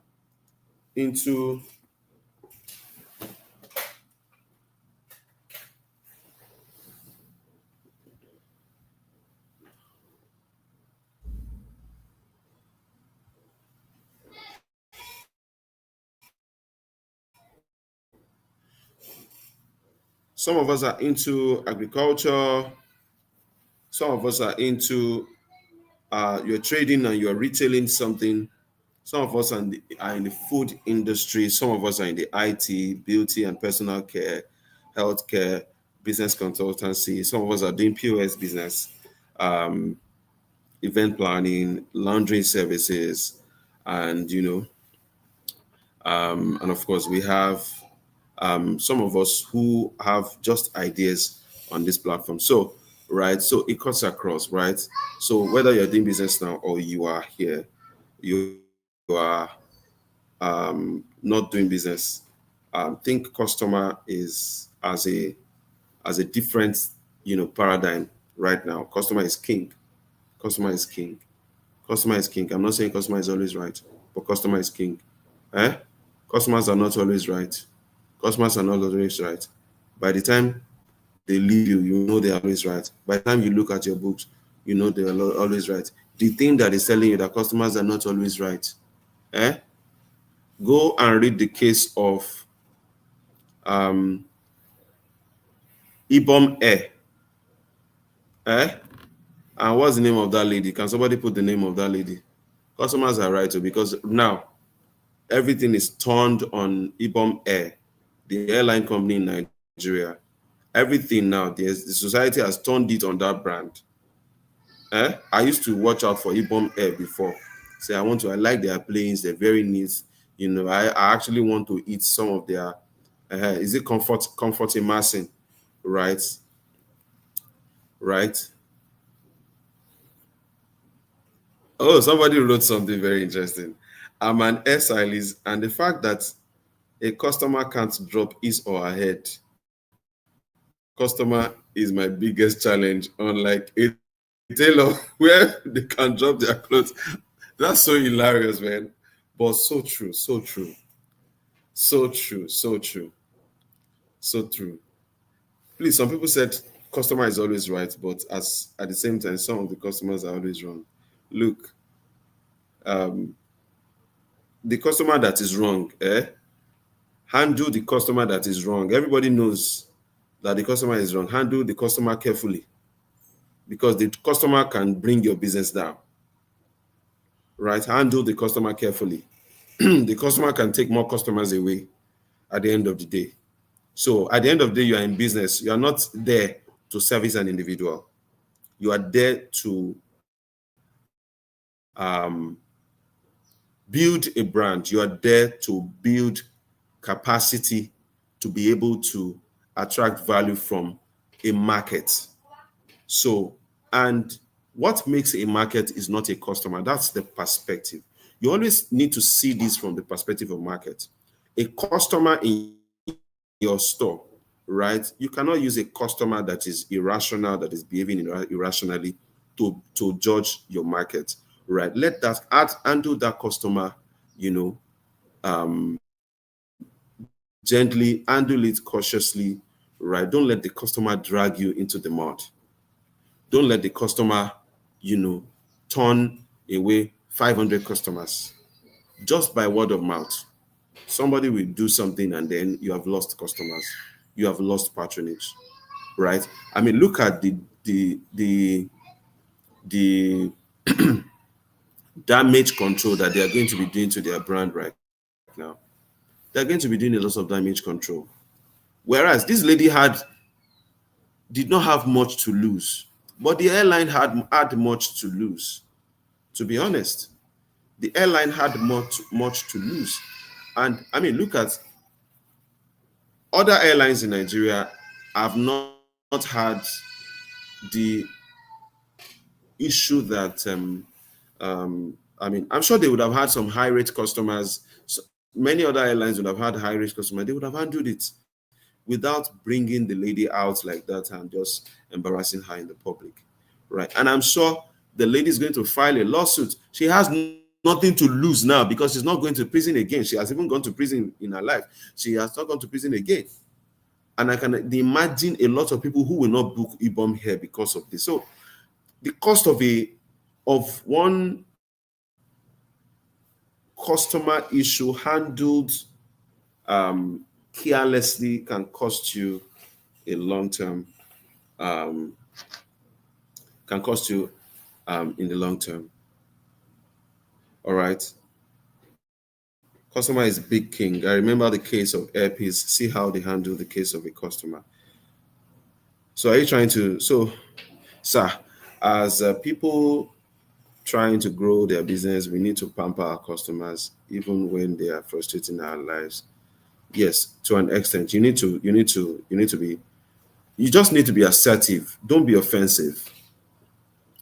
into some of us are into agriculture. Some of us are into you're trading and you're retailing something. Some of us are in the food industry. Some of us are in the IT, beauty and personal care, healthcare, business consultancy. Some of us are doing POS business, event planning, laundry services, and and of course we have some of us who have just ideas on this platform. So, right, so it cuts across, right? So whether you're doing business now or you are here, you are not doing business, think customer is as a different paradigm right now. Customer is king. Customer is king. Customer is king. I'm not saying customer is always right, but customer is king. Customers are not always right. Customers are not always right. By the time they leave you, you know they are always right. By the time you look at your books, you know they are always right. The thing that is telling you that customers are not always right, go and read the case of Ibom Air. And what's the name of that lady? Can somebody put the name of that lady? Customers are right, because now everything is turned on Ibom Air, the airline company in Nigeria. Everything now, the society has turned it on that brand. I used to watch out for Ibom Air before. Say, I like their planes, they're very neat. I actually want to eat some of their Is it comfort amassing? Right? Right? Oh, somebody wrote something very interesting. I'm an hairstylist, and the fact that a customer can't drop his or her head, customer is my biggest challenge. Unlike a tailor where they can drop their clothes. That's so hilarious, man. But so true, so true, so true, so true, so true. Please, some people said customer is always right, but as at the same time, some of the customers are always wrong. Look, um, the customer that is wrong, handle the customer that is wrong. Everybody knows that the customer is wrong. Handle the customer carefully because the customer can bring your business down. Right? Handle the customer carefully. The customer can take more customers away at the end of the day. So at the end of the day, you are in business. You are not there to service an individual. You are there to um, build a brand. You are there to build capacity to be able to attract value from a market. So, and what makes a market is not a customer. That's the perspective. You always need to see this from the perspective of market. A customer in your store, right? You cannot use a customer that is irrational, that is behaving irrationally to judge your market, right? Let that handle that customer, you know, gently, handle it cautiously, right? Don't let the customer drag you into the mud. Don't let the customer, turn away 500 customers just by word of mouth. Somebody will do something and then you have lost customers. You have lost patronage, right? I mean, look at the damage control that they are going to be doing to their brand right now. They're going to be doing a lot of damage control. Whereas this lady did not have much to lose, but the airline had much to lose. To be honest, the airline had much to lose, and I mean, look at other airlines in Nigeria have not had the issue that I mean, I'm sure they would have had some high rate customers. So many other airlines would have had high rate customers. They would have handled it without bringing the lady out like that and just embarrassing her in the public, right? And I'm sure the lady is going to file a lawsuit. She has nothing to lose now because she's not going to prison again. She has even gone to prison in her life. She has not gone to prison again. And I can imagine a lot of people who will not book IBOM here because of this. So the cost of one customer issue handled carelessly can cost you a long term, um, can cost you in the long term. All right. Customer is big king. I remember the case of Airpeace. See how they handle the case of a customer. So are you trying to? So, sir, as people trying to grow their business, we need to pamper our customers even when they are frustrating our lives. Yes, to an extent, you need to be. You just need to be assertive. Don't be offensive.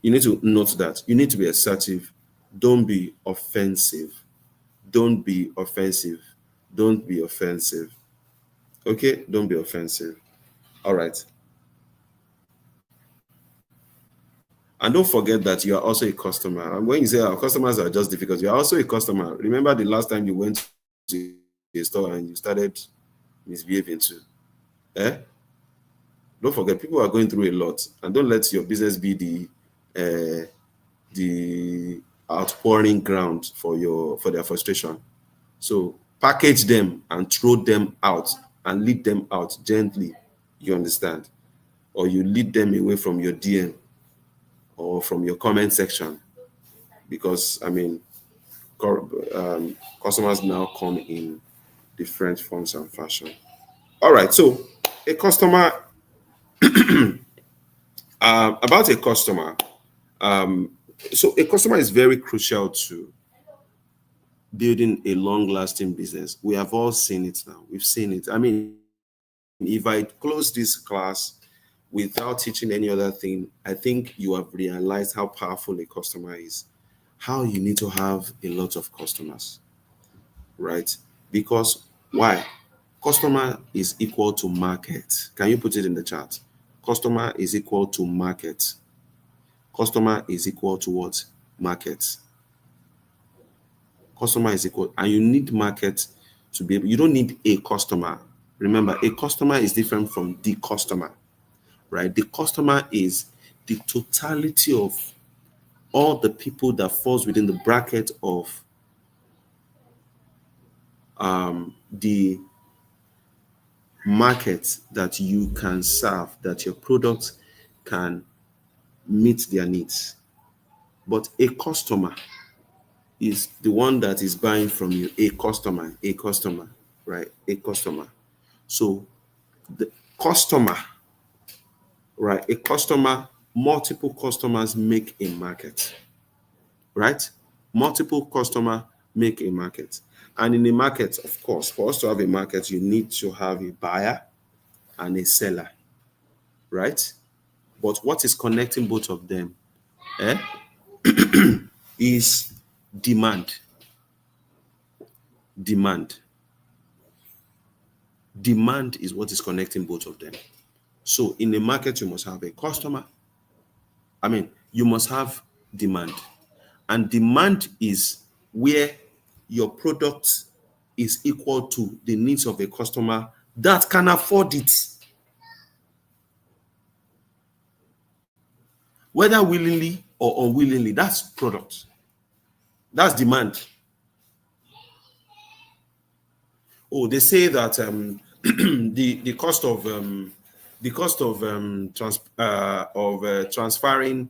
You need to note that. You need to be assertive. Don't be offensive. Don't be offensive. Don't be offensive. Okay? Don't be offensive. All right. And don't forget that you are also a customer. And when you say our customers are just difficult, you are also a customer. Remember the last time you went to a store and you started misbehaving too. Eh? Don't forget, people are going through a lot, and don't let your business be the outpouring ground for their frustration. So package them and throw them out and lead them out gently. You understand? Or you lead them away from your DM or from your comment section because I mean, customers now come in different forms and fashion. All right, so a customer about a customer. So a customer is very crucial to building a long-lasting business. We have all seen it now. We've seen it. I mean, if I close this class without teaching any other thing, I think you have realized how powerful a customer is, how you need to have a lot of customers, right? Because why? Customer is equal to market. Can you put it in the chat? Customer is equal to market. Customer is equal to what? Market. Customer is equal, and you need market to be able, you don't need a customer. Remember, a customer is different from the customer, right? The customer is the totality of all the people that falls within the bracket of the market that you can serve, that your product can meet their needs. But a customer is the one that is buying from you, a customer, right? A customer. So the customer, right? A customer, multiple customers make a market, right? Multiple customer make a market. And in a market, of course, for us to have a market, you need to have a buyer and a seller, right? But what is connecting both of them is demand. Demand. Demand is what is connecting both of them. So in a market, you must have a customer. You must have demand. And demand is where your product is equal to the needs of a customer that can afford it. Whether willingly or unwillingly, that's product. That's demand. Oh, they say that the cost of transferring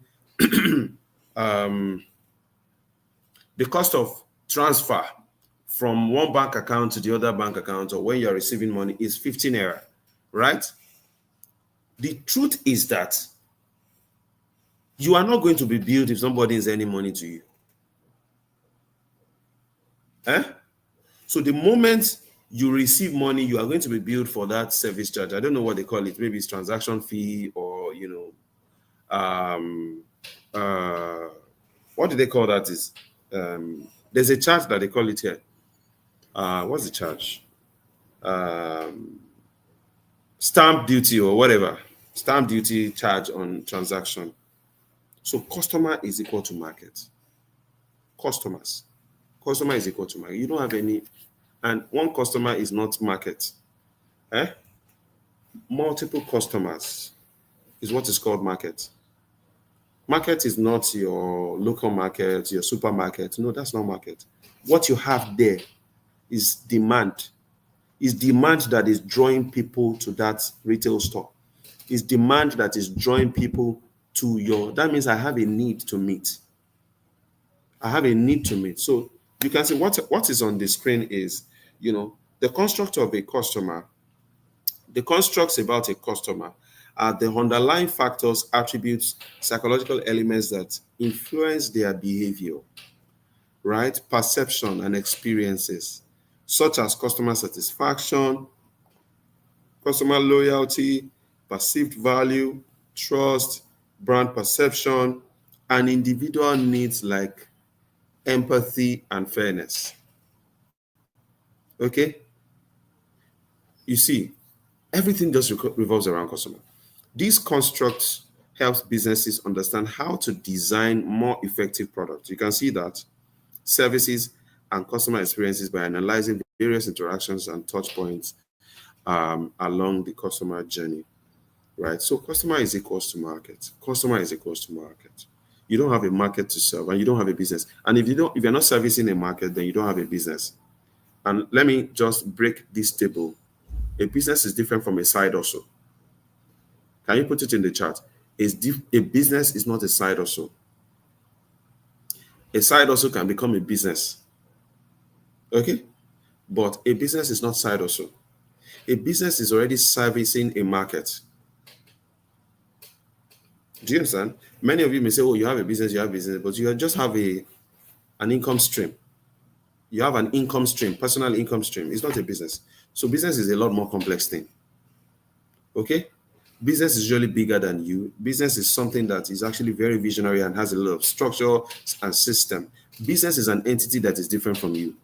the cost of transfer from one bank account to the other bank account, or when you're receiving money, is 15 naira, right? The truth is that you are not going to be billed if somebody is sending money to you. So the moment you receive money, you are going to be billed for that service charge. I don't know what they call it. Maybe it's transaction fee, or what do they call that? Is there's a charge that they call it here. What's the charge? Stamp duty or whatever. Stamp duty charge on transaction. So customer is equal to market. Customer is equal to market. You don't have any, and one customer is not market. Multiple customers is what is called market. Market is not your local market, your supermarket. No, that's not market. What you have there is demand. Is demand that is drawing people to that retail store. Is demand that is drawing people to your, that means I have a need to meet. I have a need to meet. So you can see what is on the screen is, the construct of a customer, the constructs about a customer are the underlying factors, attributes, psychological elements that influence their behavior, right? Perception and experiences, such as customer satisfaction, customer loyalty, perceived value, trust, brand perception, and individual needs like empathy and fairness. Okay? You see, everything just revolves around customer. These constructs helps businesses understand how to design more effective products. You can see that services and customer experiences by analyzing various interactions and touch points along the customer journey, right? So customer is equals to market. Customer is equals to market. You don't have a market to serve, and you don't have a business. And if you're not servicing a market, then you don't have a business. And let me just break this table. A business is different from a side hustle. Can you put it in the chat? A business is not a side hustle. A side hustle can become a business. Okay? But a business is not side hustle. A business is already servicing a market. Do you understand? Many of you may say, oh, you have a business, but you just have an income stream. You have an income stream, personal income stream. It's not a business. So business is a lot more complex thing. Okay? Business is usually bigger than you. Business is something that is actually very visionary and has a lot of structure and system. Business is an entity that is different from you.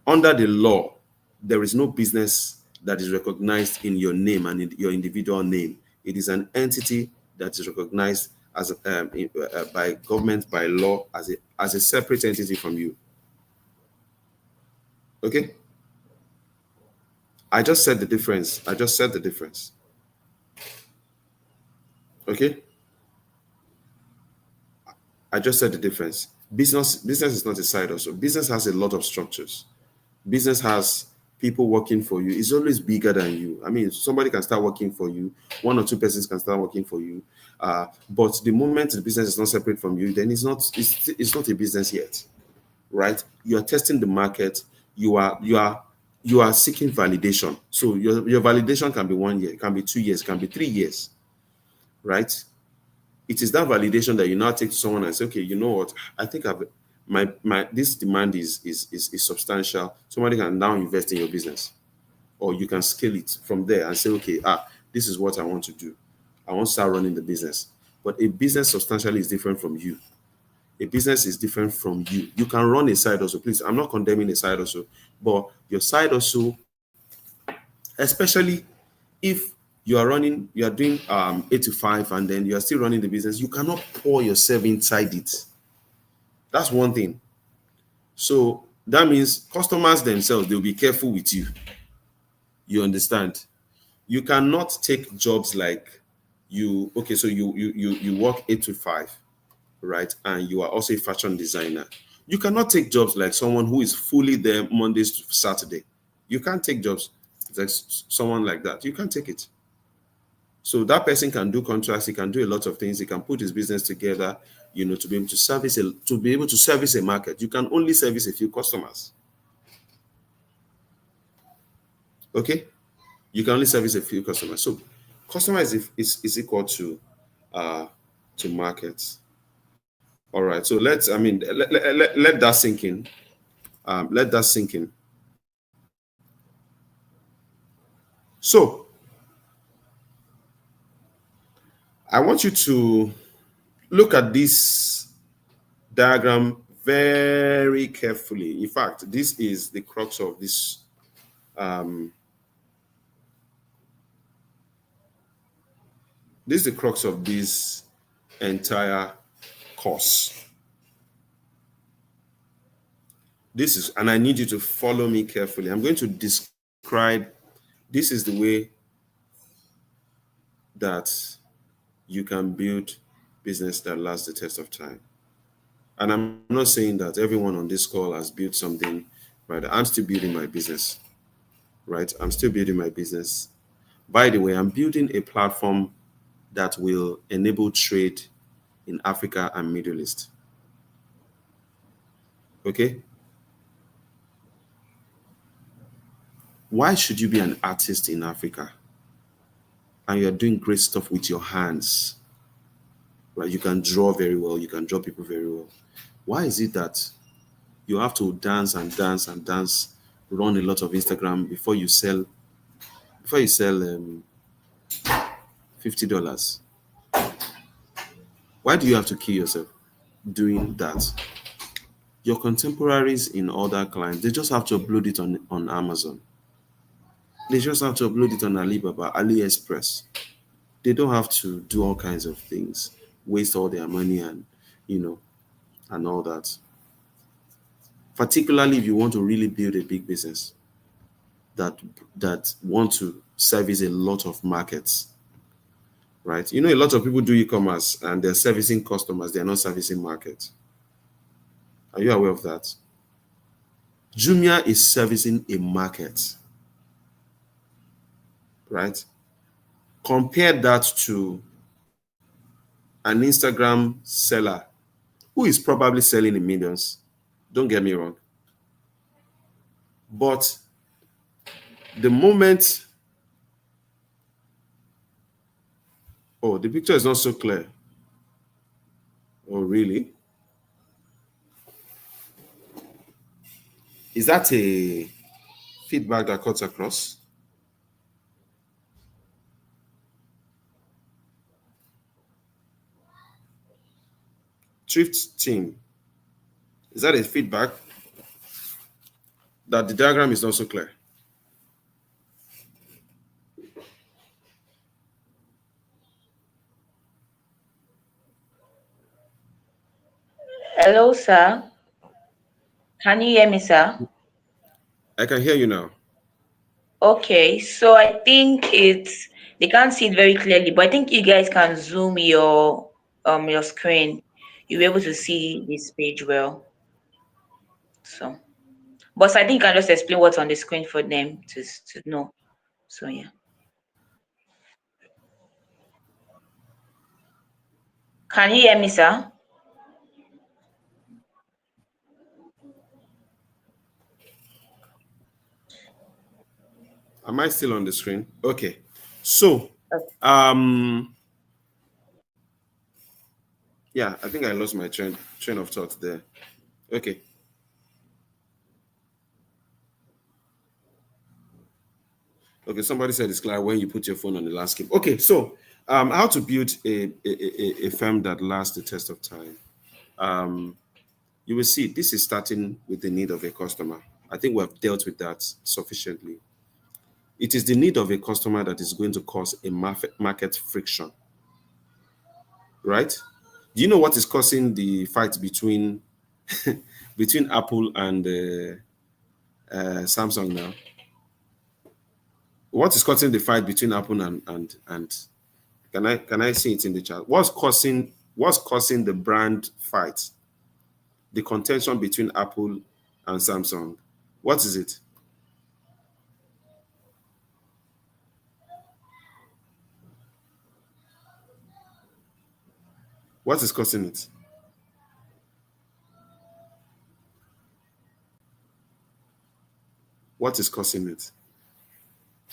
Under the law, there is no business that is recognized in your name and in your individual name. It is an entity that is recognized as by government, by law, as a separate entity from you. Okay? I just said the difference. I just said the difference. Okay? I just said the difference. Business is not a side hustle. Business has a lot of structures. Business has people working for you. It's always bigger than you. I mean, somebody can start working for you. One or two persons can start working for you. But the moment the business is not separate from you, then it's not a business yet, right? You are testing the market. You are seeking validation. So your validation can be 1 year, it can be 2 years, it can be 3 years, right? It is that validation that you now take to someone and say, okay, you know what? I think I've my this demand is substantial. Somebody can now invest in your business, or you can scale it from there and say, okay, this is what I want to do. I want to start running the business. But a business substantially is different from you. A business is different from you. You can run a side hustle. Please, I'm not condemning a side hustle, but your side hustle, especially if you are doing 8 to 5, and then you are still running the business, you cannot pour yourself inside it. That's one thing. So that means customers themselves, they'll be careful with you. You understand? You cannot take jobs like okay, so you work 8 to 5, right? And you are also a fashion designer. You cannot take jobs like someone who is fully there Mondays to Saturday. You can't take jobs like someone like that. You can't take it. So that person can do contracts, he can do a lot of things, he can put his business together, to be able to service a market. You can only service a few customers. Okay? You can only service a few customers. So customer is equal to market. All right. So let that sink in. Let that sink in. So I want you to look at this diagram very carefully. In fact, this is the crux of this. This is the crux of this entire course. And I need you to follow me carefully. I'm going to describe. This is the way that you can build business that lasts the test of time. And I'm not saying that everyone on this call has built something, right? I'm still building my business, right? I'm still building my business. By the way, I'm building a platform that will enable trade in Africa and Middle East. Okay? Why should you be an artist in Africa and you're doing great stuff with your hands? Right? You can draw very well, you can draw people very well. Why is it that you have to dance and dance and dance, run a lot of Instagram before you sell $50? Why do you have to kill yourself doing that? Your contemporaries in other clients, they just have to upload it on Amazon. They just have to upload it on Alibaba, AliExpress. They don't have to do all kinds of things, waste all their money and all that. Particularly if you want to really build a big business that want to service a lot of markets, right? A lot of people do e-commerce and they're servicing customers, they're not servicing markets. Are you aware of that? Jumia is servicing a market, right? Compare that to an Instagram seller who is probably selling in millions. Don't get me wrong. But the moment, the picture is not so clear. Oh, really? Is that a feedback that cuts across? thrift team. Is that a feedback that the diagram is not so clear? Hello, sir. Can you hear me, sir? I can hear you now. Okay, so I think it's they can't see it very clearly, but I think you guys can zoom your screen. You'll be able to see this page well. So, but I think you can just explain what's on the screen for them to know. So yeah. Can you hear me, sir? Am I still on the screen? Okay. So, Okay. um, yeah, I think I lost my train of thought there. Okay. Okay, somebody said it's clear when you put your phone on the landscape. Okay, so how to build a firm that lasts the test of time. Um, you will see this is starting with the need of a customer. I think we have dealt with that sufficiently. It is the need of a customer that is going to cause a market friction, right? Do you know what is causing the fight between between Apple and Samsung now? What is causing the fight between Apple and can I see it in the chat? What's causing the brand fight? The contention between Apple and Samsung. What is it? What is causing it? What is causing it?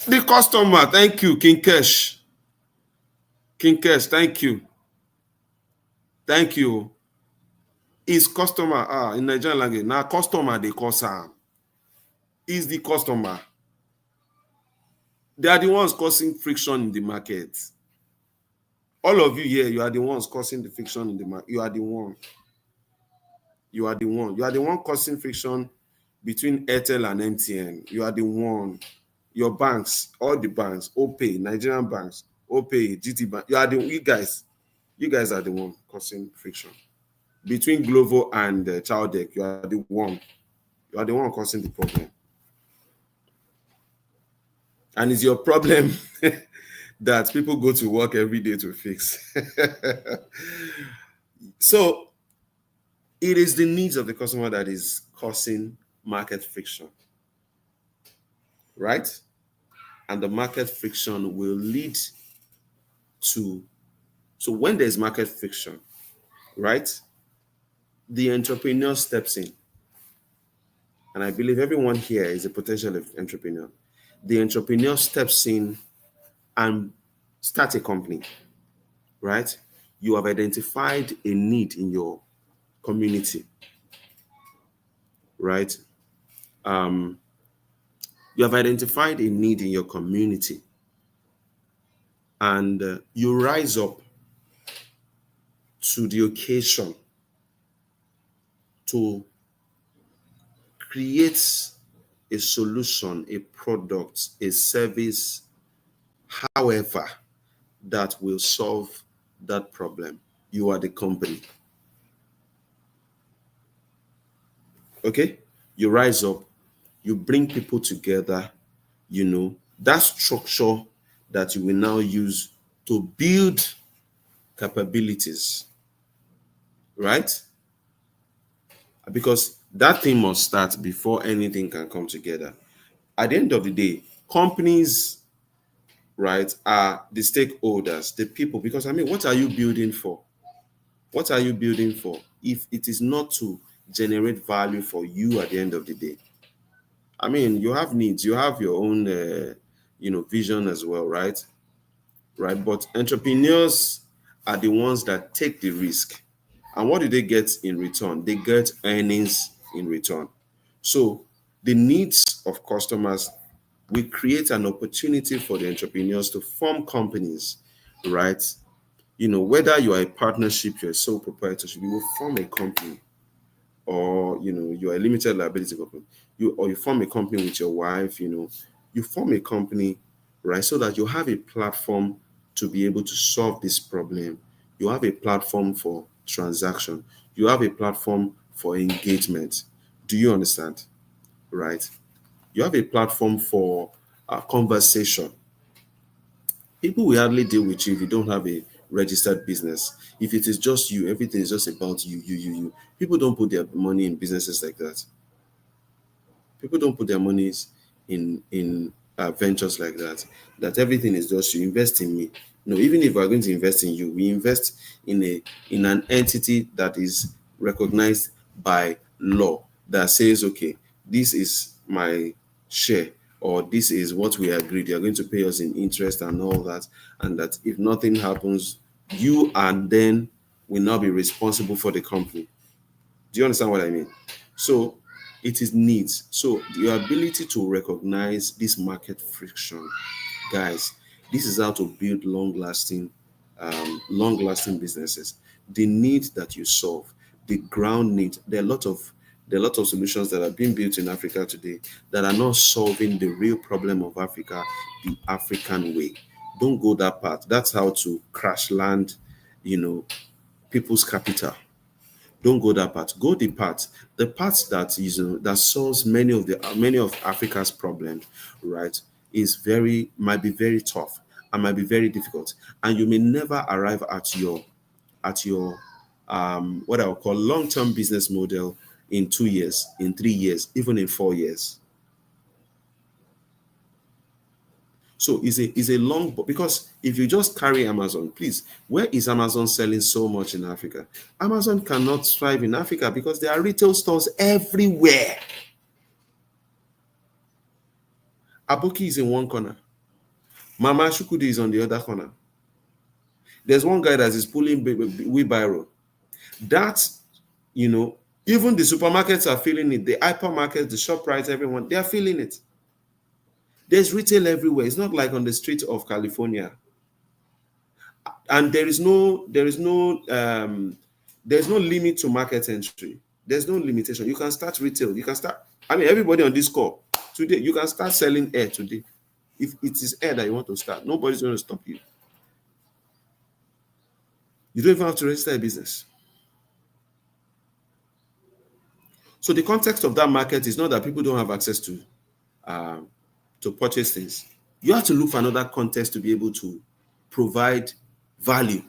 The customer. Thank you, Kinkesh. Kinkesh, thank you. Thank you. Is customer in Nigerian language. Now customer they call Sam. Is the customer. They are the ones causing friction in the market. All of you here, you are the ones causing the friction in the market. You are the one. You are the one. You are the one causing friction between Airtel and MTN. You are the one. Your banks, all the banks, Ope, Nigerian banks, Ope, GT Bank. You guys are the one causing friction. Between Glovo and Chowdeck, you are the one. You are the one causing the problem. And it's your problem that people go to work every day to fix. So it is the needs of the customer that is causing market friction, right? And the market friction will lead to, so when there's market friction, right, the entrepreneur steps in. And I believe everyone here is a potential entrepreneur. The entrepreneur steps in and start a company, right? You have identified a need in your community, right? Um, you have identified a need in your community, and you rise up to the occasion to create a solution, a product, a service, however, that will solve that problem. You are the company. Okay? You rise up, you bring people together, that structure that you will now use to build capabilities, right? Because that thing must start before anything can come together. At the end of the day, companies, right, are the stakeholders, the people. Because I mean, what are you building for? What are you building for if it is not to generate value for you at the end of the day? I mean, you have needs, you have your own, vision as well, right? Right. But entrepreneurs are the ones that take the risk. And what do they get in return? They get earnings in return. So the needs of customers, we create an opportunity for the entrepreneurs to form companies, right? whether you are a partnership, you're a sole proprietorship, you will form a company, or you're a limited liability company, you form a company with your wife, you form a company, right, so that you have a platform to be able to solve this problem. You have a platform for transaction. You have a platform for engagement. Do you understand? Right? You have a platform for conversation. People will hardly deal with you if you don't have a registered business. If it is just you, everything is just about you. People don't put their money in businesses like that. People don't put their monies in ventures like that. That everything is just you invest in me. No, even if we're going to invest in you, we invest in an entity that is recognized by law, that says, okay, this is my share, or this is what we agreed. You're going to pay us in interest and all that, and that if nothing happens, you and then will not be responsible for the company. Do you understand what I mean? So it is needs. So your ability to recognize this market friction, guys, this is how to build long-lasting businesses. The need that you solve, the ground need. There are a lot of solutions that are being built in Africa today that are not solving the real problem of Africa the African way. Don't go that path. That's how to crash land, you know, people's capital. Don't go that path. Go the path that is that solves many of Africa's problems, right? Is very might be very tough and might be very difficult, and you may never arrive at your what I would call long-term business model in 2 years, in 3 years, even in 4 years. So it's a long, because if you just carry Amazon, please, where is Amazon selling so much in Africa? Amazon cannot thrive in Africa because there are retail stores everywhere. Aboki is in one corner. Mama Shukudi is on the other corner. There's one guy that is pulling wheelbarrow. That, even the supermarkets are feeling it. The hypermarkets, the ShopRite, everyone, they are feeling it. There's retail everywhere. It's not like on the streets of California. And there's no limit to market entry. There's no limitation. You can start retail. You can start. I mean, everybody on this call today, you can start selling air today. If it is air that you want to start, nobody's going to stop you. You don't even have to register a business. So the context of that market is not that people don't have access to purchase things. You have to look for another context to be able to provide value.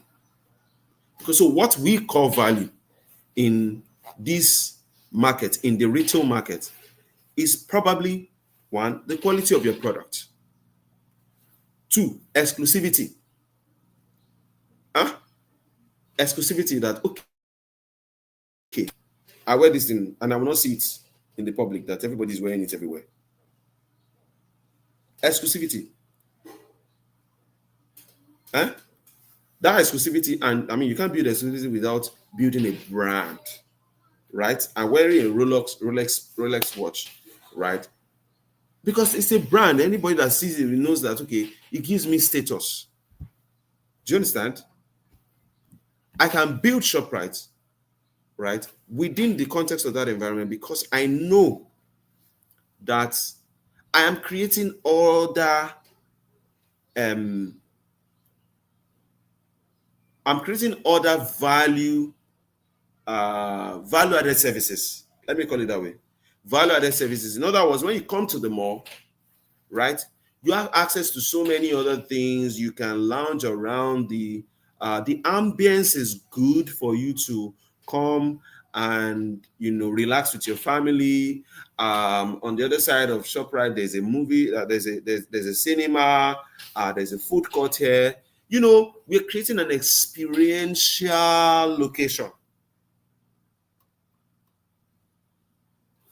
Because so what we call value in this market, in the retail market, is probably one, the quality of your product. Two, exclusivity. Exclusivity that, okay, I wear this thing and I will not see it in the public, that everybody's wearing it everywhere. Exclusivity. That exclusivity, and I mean, you can't build exclusivity without building a brand, right? And wearing a Rolex watch, right? Because it's a brand. Anybody that sees it knows that, okay, it gives me status. Do you understand? I can build ShopRite, right, within the context of that environment, because I know that I am creating other value-added services. Let me call it that way. Value-added services. In other words, when you come to the mall, right, you have access to so many other things. You can lounge around. The ambience is good for you to come and relax with your family. On the other side of ShopRite, there's a movie, there's a cinema, there's a food court here. We're creating an experiential location.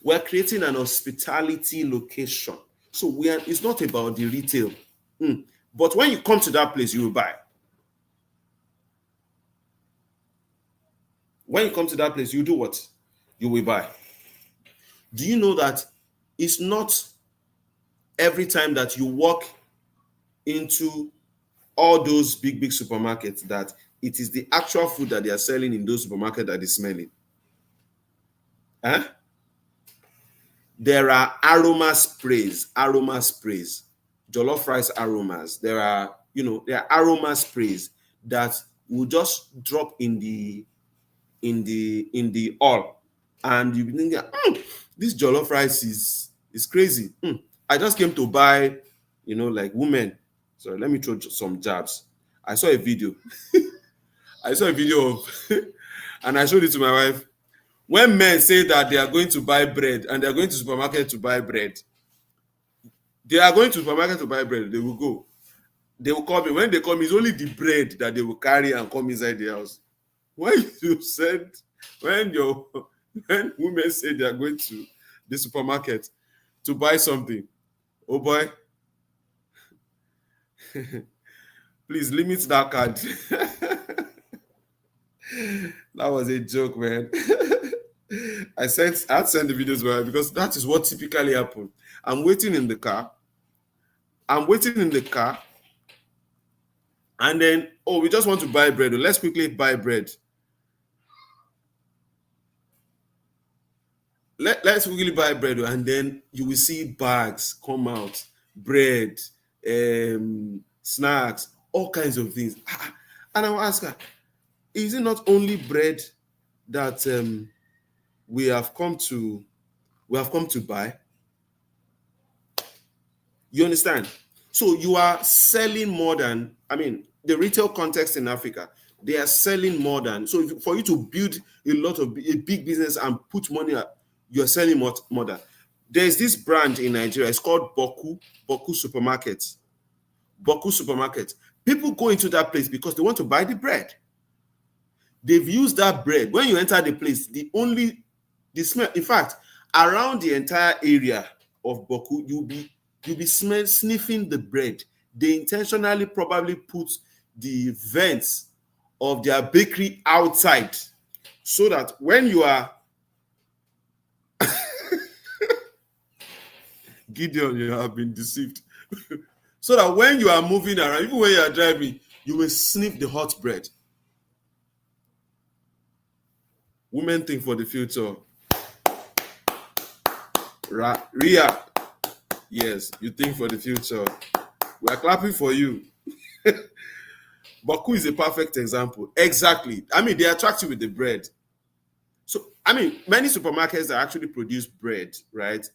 We're creating an hospitality location. So it's not about the retail. But when you come to that place, you will buy. When you come to that place, you do what? You will buy. Do you know that it's not every time that you walk into all those big supermarkets that It is the actual food that they are selling in those supermarkets that is smelling. Huh? There are aroma sprays, jollof rice aromas. There are, there are aroma sprays that will just drop in the oil, and you think, this jollof rice is crazy. I just came to buy, like women. So let me throw some jabs. I saw a video. I saw a video of, and I showed it to my wife. When men say that they are going to buy bread and they are going to supermarket to buy bread, they are going to supermarket to buy bread. They will go. They will call me. When they come, it's only the bread that they will carry and come inside the house. When you said, when women say they are going to the supermarket to buy something, oh boy, please limit that card. That was a joke, man. I had sent the videos because that is what typically happens. I'm waiting in the car, and then, we just want to buy bread. Let's quickly buy bread. Let's quickly buy bread, and then you will see bags come out, bread, snacks, all kinds of things. And I will ask her, is it not only bread that we have come to buy? You understand? So you are selling more than, the retail context in Africa, they are selling more than. So for you to build a big business and put money, you're selling more than. There's this brand in Nigeria. It's called Boku Supermarket. Boku Supermarket. People go into that place because they want to buy the bread. They've used that bread. When you enter the place, the smell. In fact, around the entire area of Boku, you'll be sniffing the bread. They intentionally probably put the vents of their bakery outside so that when you are Gideon, you have been deceived. So that when you are moving around, even when you are driving, you will sniff the hot bread. Women think for the future. Ria, yes, you think for the future. We are clapping for you. Boku is a perfect example. Exactly. They attract you with the bread. So, many supermarkets that actually produce bread, right?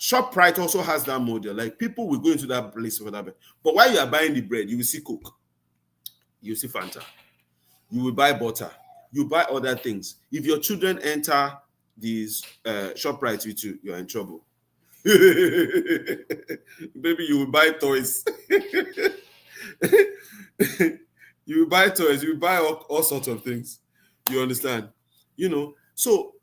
ShopRite also has that model. Like, people will go into that place for that bread. But while you are buying the bread, you will see Coke. You will see Fanta. You will buy butter. You buy other things. If your children enter these ShopRite with you, you're in trouble. Baby, you will buy toys. You will buy toys. You will buy all sorts of things. You understand? So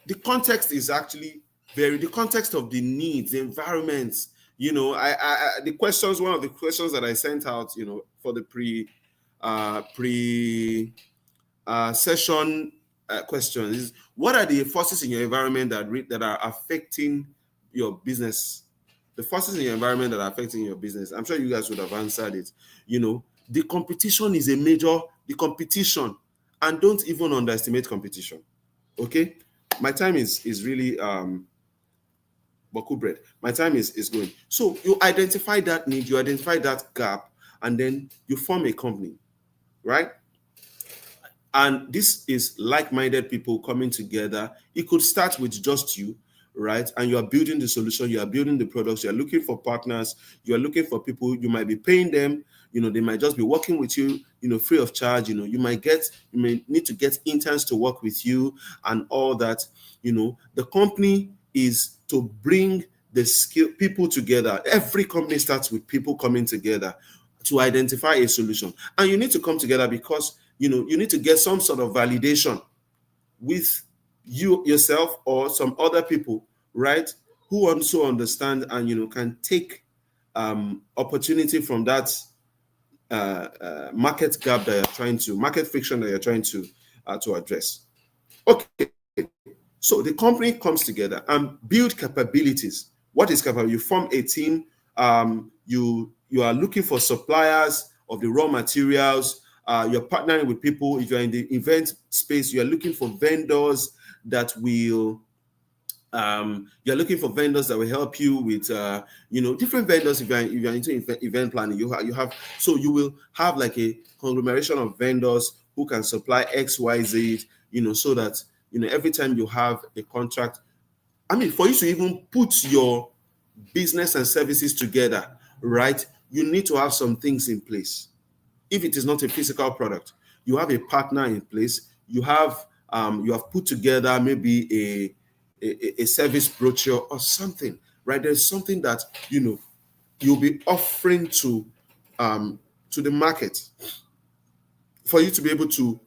the context is actually the context of the needs, the environments. The questions. One of the questions that I sent out, for the session questions is, what are the forces in your environment that are affecting your business? The forces in your environment that are affecting your business. I'm sure you guys would have answered it. The competition is the competition, and don't even underestimate competition. Okay, my time is really Boku bread. My time is going. So you identify that need, you identify that gap, and then you form a company, right? And this is like-minded people coming together. It could start with just you, right? And you are building the solution, you are building the products, you are looking for partners, you are looking for people, you might be paying them, they might just be working with you, free of charge. You may need to get interns to work with you and all that. The company is to bring the skill people together. Every company starts with people coming together to identify a solution. And you need to come together because you need to get some sort of validation with yourself or some other people, right, who also understand and can take opportunity from that market gap that you're trying to, market friction that you're trying to address. Okay, so the company comes together and build capabilities. What is capability? You form a team. You are looking for suppliers of the raw materials. You're partnering with people. If you're in the event space, you're looking for vendors that will you're looking for vendors that will help you with different vendors. If you're into event planning, so you will have like a conglomeration of vendors who can supply XYZ, so that every time you have a contract, I mean, for you to even put your business and services together, right, you need to have some things in place. If it is not a physical product, you have a partner in place. You have put together maybe a service brochure or something, right? There's something that you'll be offering to the market for you to be able to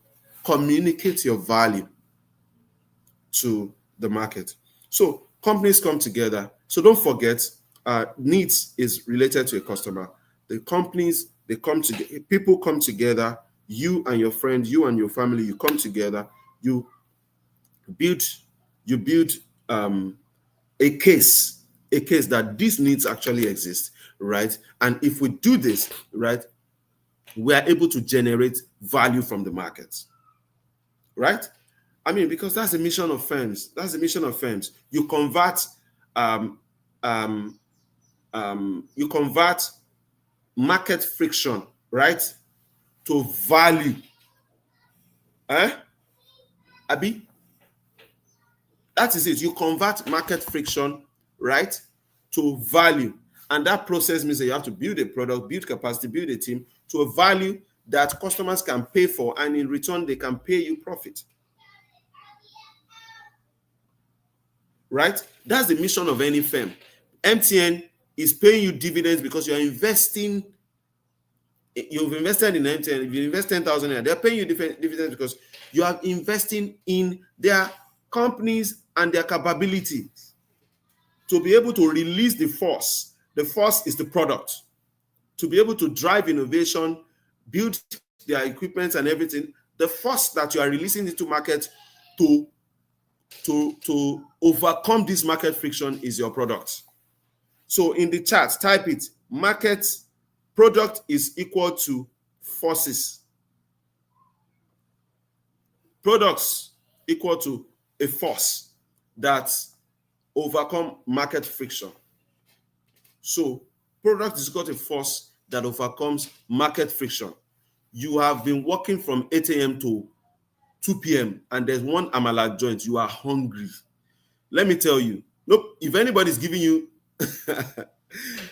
communicate your value to the market. So companies come together. So don't forget, needs is related to a customer. The companies, they come together, people come together, you and your friends, you and your family, you come together, you build you build a case that these needs actually exist, right? And if we do this, right, we are able to generate value from the market, right? I mean, because that's the mission of firms. That's the mission of firms. Um, um, you convert market friction, right, to value. Abi, that is it. You convert market friction, right, to value. And that process means that you have to build a product, build capacity, build a team to a value that customers can pay for, and in return, they can pay you profit. Right? That's the mission of any firm. MTN is paying you dividends because you've invested in MTN. If you invest 10,000 naira, they're paying you dividends because you are investing in their companies and their capabilities to be able to release the force. The force is the product. To be able to drive innovation, build their equipment and everything, the force that you are releasing into market to overcome this market friction is your product. So in the chat, type it. Market product is equal to forces. Products equal to a force that overcome market friction. So product is equal to a force that overcomes market friction. You have been working from 8 a.m. to 2 p.m. and there's one amala joint, you are hungry. Let me tell you, nope, if anybody's giving you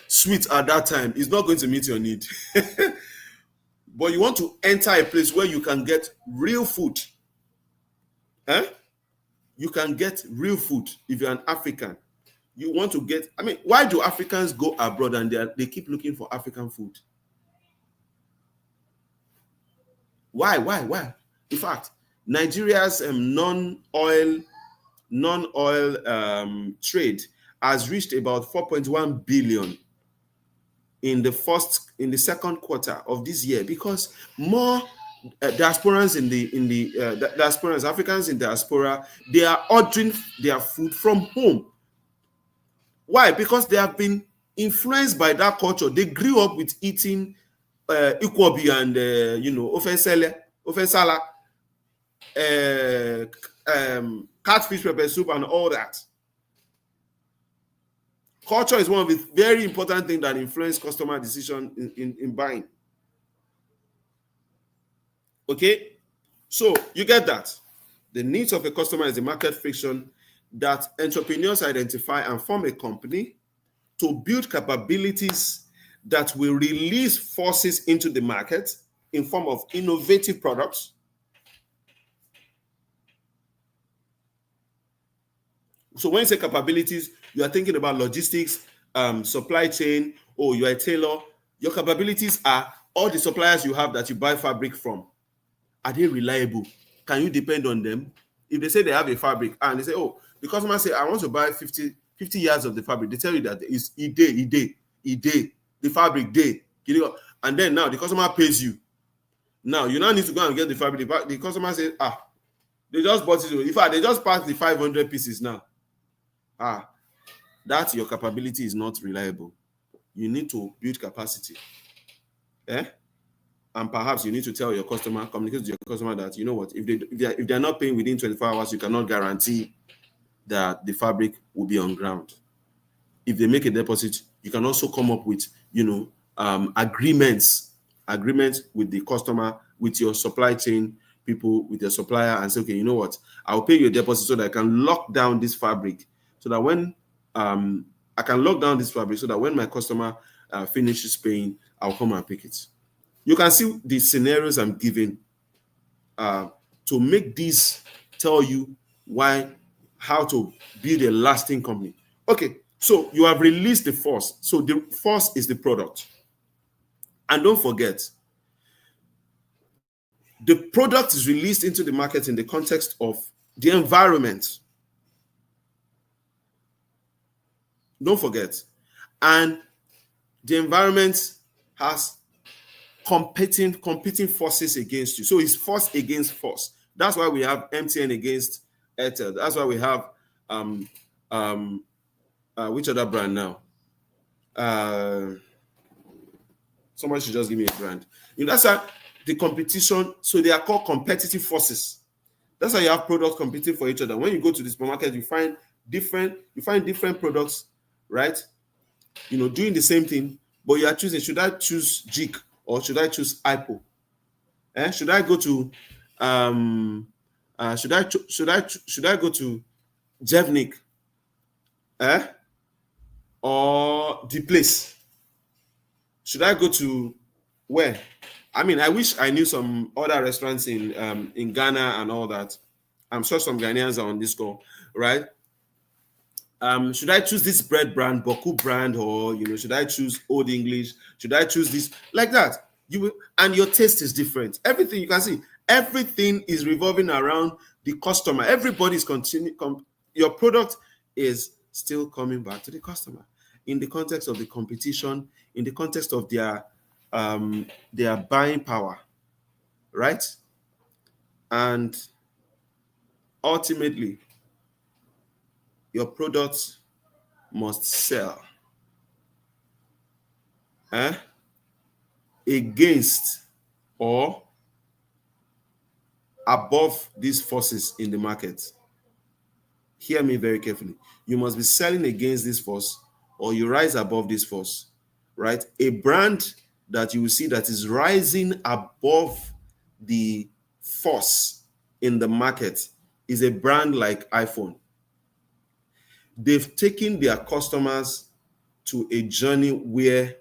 sweet at that time, it's not going to meet your need. But you want to enter a place where you can get real food. You can get real food if you're an African. You want to get, I mean, why do Africans go abroad and they keep looking for African food? Why? In fact, Nigeria's non-oil trade has reached about 4.1 billion in the second quarter of this year, because more diasporans diasporans, Africans in diaspora, they are ordering their food from home. Why? Because they have been influenced by that culture. They grew up with eating ikwobi and ofensala, catfish pepper soup and all that. Culture is one of the very important things that influence customer decision in buying. Okay, so you get that. The needs of a customer is the market friction that entrepreneurs identify and form a company to build capabilities that will release forces into the market in form of innovative products. So when you say capabilities, you are thinking about logistics, supply chain, or you are a tailor. Your capabilities are all the suppliers you have that you buy fabric from. Are they reliable? Can you depend on them? If they say they have a fabric and they say, oh, the customer say, I want to buy 50 yards of the fabric, they tell you that it's a day, the fabric day. And then now the customer pays you. Now you now need to go and get the fabric. The customer says, they just bought it. In fact, they just passed the 500 pieces now. That your capability is not reliable. You need to build capacity. and perhaps you need to tell your customer, communicate to your customer that, you know what, if they're not paying within 24 hours, you cannot guarantee that the fabric will be on ground. If they make a deposit, you can also come up with, agreements with the customer, with your supply chain people, with your supplier, and say, okay, you know what, I'll pay you a deposit so that I can lock down this fabric, so that when my customer finishes paying, I'll come and pick it. You can see the scenarios I'm giving to make this tell you how to build a lasting company. Okay, so you have released the force. So the force is the product. And don't forget, the product is released into the market in the context of the environment. Don't forget. And the environment has competing forces against you. So it's force against force. That's why we have MTN against Airtel. That's why we have which other brand now? Somebody should just give me a brand. That's how the competition. So they are called competitive forces. That's how you have products competing for each other. When you go to the supermarket, you find different products, right? Doing the same thing, but you are choosing, should I choose Jik or should I choose Ipo? Should I go to should I go to Jevnik? Or the place? Should I go to where? I mean, I wish I knew some other restaurants in Ghana and all that. I'm sure some Ghanaians are on this call, right? Should I choose this bread brand, Boku brand, or should I choose Old English? Should I choose this? Like that. And your taste is different. Everything, you can see, everything is revolving around the customer. Everybody's your product is still coming back to the customer in the context of the competition, in the context of their buying power, right? And ultimately, your product must sell against or above these forces in the market. Hear me very carefully. You must be selling against this force or you rise above this force, right? A brand that you will see that is rising above the force in the market is a brand like iPhone. They've taken their customers to a journey where,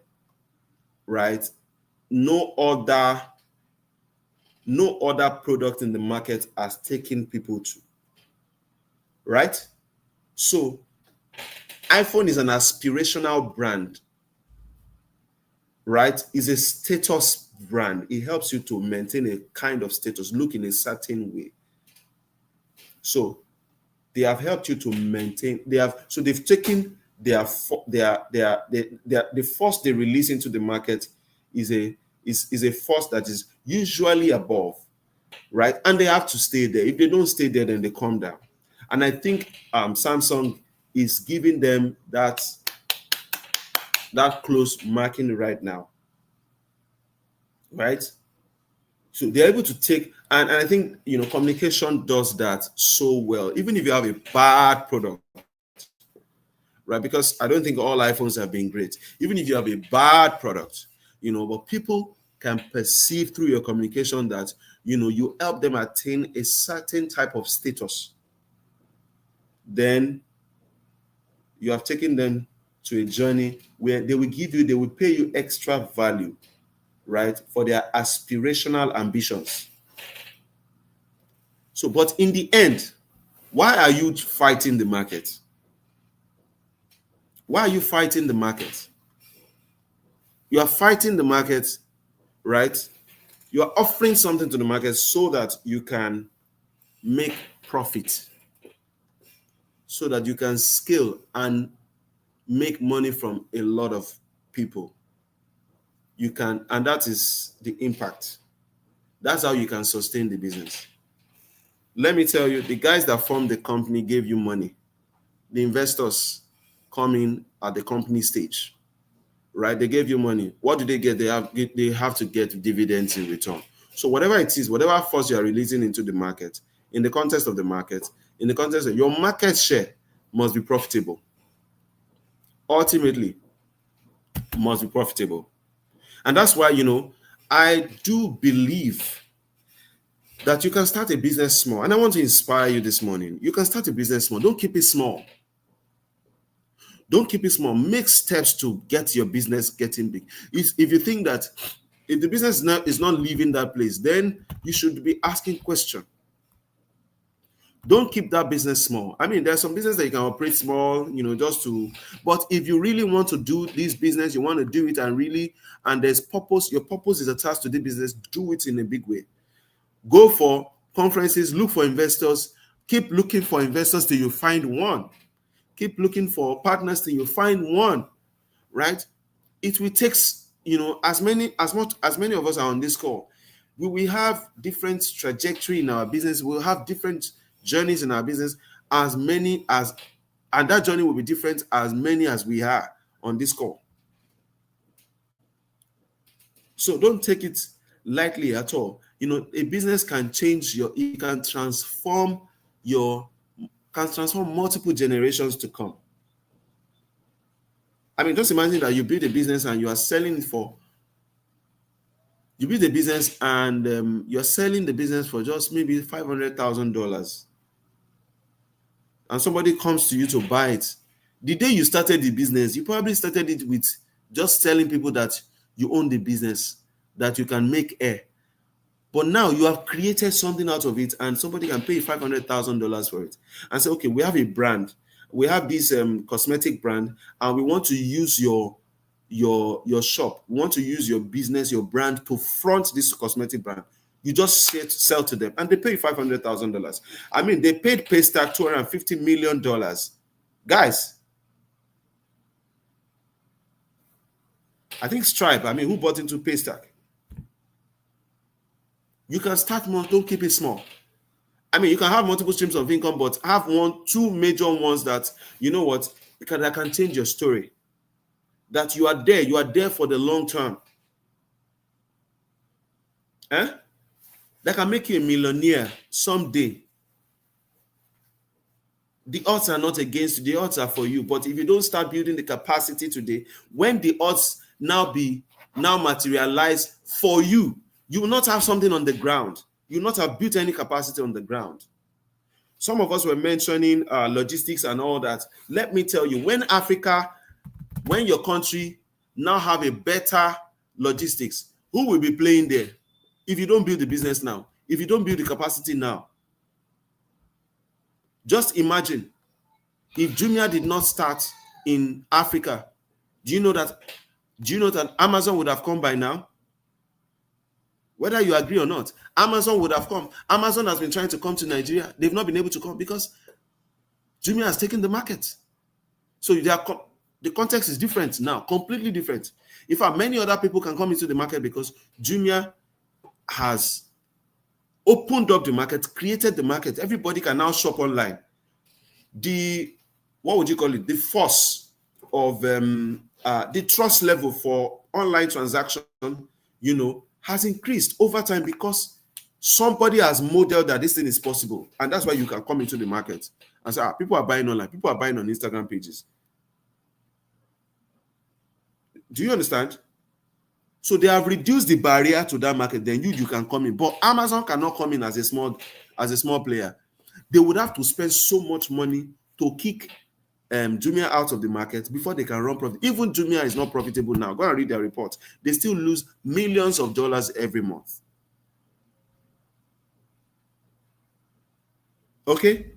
right, no other product in the market has taken people to, right? So iPhone is an aspirational brand, right? It's a status brand. It helps you to maintain a kind of status, look in a certain way. So they have helped you to maintain. They've taken the force they release into the market is a force that is usually above, right? And they have to stay there. If they don't stay there, then they come down. And I think Samsung is giving them that close marking right now, right? So they're able to take, and I think communication does that so well. Even if you have a bad product, right? Because I don't think all iPhones have been great. Even if you have a bad product, but people can perceive through your communication that you help them attain a certain type of status. Then you have taken them to a journey where they will pay you extra value, right, for their aspirational ambitions. So, but in the end, why are you fighting the market? Why are you fighting the market? You are fighting the market, right? You are offering something to the market so that you can make profit, so that you can scale and make money from a lot of people. You can, and that is the impact. That's how you can sustain the business. Let me tell you, the guys that formed the company gave you money. The investors come in at the company stage, right? They gave you money. What do they get? They have to get dividends in return. So whatever it is, whatever force you are releasing into the market, in the context of the market, in the context of your market share must be profitable. Ultimately, must be profitable. And that's why, I do believe that you can start a business small. And I want to inspire you this morning. You can start a business small. Don't keep it small. Don't keep it small. Make steps to get your business getting big. If you think that if the business is not leaving that place, then you should be asking questions. Don't keep that business small. I mean, there's some business that you can operate small, just to, but if you really want to do this business, you want to do it and there's purpose, your purpose is attached to the business, do it in a big way. Go for conferences, look for investors, keep looking for investors till you find one. Keep looking for partners till you find one, right? It will take, as many of us are on this call, we will have different trajectory in our business. We'll have different journeys in our business, and that journey will be different as many as we are on this call. So don't take it lightly at all. A business can it can transform multiple generations to come. I mean, just imagine that you build a business and you are selling it for, you build a business and you're selling the business for just maybe $500,000. And somebody comes to you to buy it. The day you started the business, you probably started it with just telling people that you own the business, that you can make air. But now you have created something out of it, and somebody can pay $500,000 for it and say, okay, we have a brand. We have this cosmetic brand, and we want to use your shop. We want to use your business, your brand to front this cosmetic brand. You just sell to them, and they pay $500,000. I mean, they paid Paystack $250 million. Guys, I think Stripe, who bought into Paystack? You can start more, don't keep it small. I mean, you can have multiple streams of income, but have two major ones that, that can change your story. That you are there for the long term. That can make you a millionaire someday. The odds are not against you, the odds are for you. But if you don't start building the capacity today, when the odds now materialize for you, you will not have something on the ground. You will not have built any capacity on the ground. Some of us were mentioning logistics and all that. Let me tell you, when your country now have a better logistics, who will be playing there? If you don't build the business now, if you don't build the capacity now, just imagine if Jumia did not start in Africa. Do you know that Amazon would have come by now? Whether you agree or not, Amazon would have come. Amazon has been trying to come to Nigeria. They've not been able to come because Jumia has taken the market. So the context is different now, completely different. In fact, many other people can come into the market because Jumia has opened up the market, created the market. Everybody can now shop online. What would you call it? The force of the trust level for online transaction, has increased over time because somebody has modeled that this thing is possible. And that's why you can come into the market and say, people are buying online. People are buying on Instagram pages. Do you understand? So they have reduced the barrier to that market. Then you can come in. But Amazon cannot come in as a small player. They would have to spend so much money to kick Jumia out of the market before they can run profit. Even Jumia is not profitable now. Go and read their report. They still lose millions of dollars every month. Okay?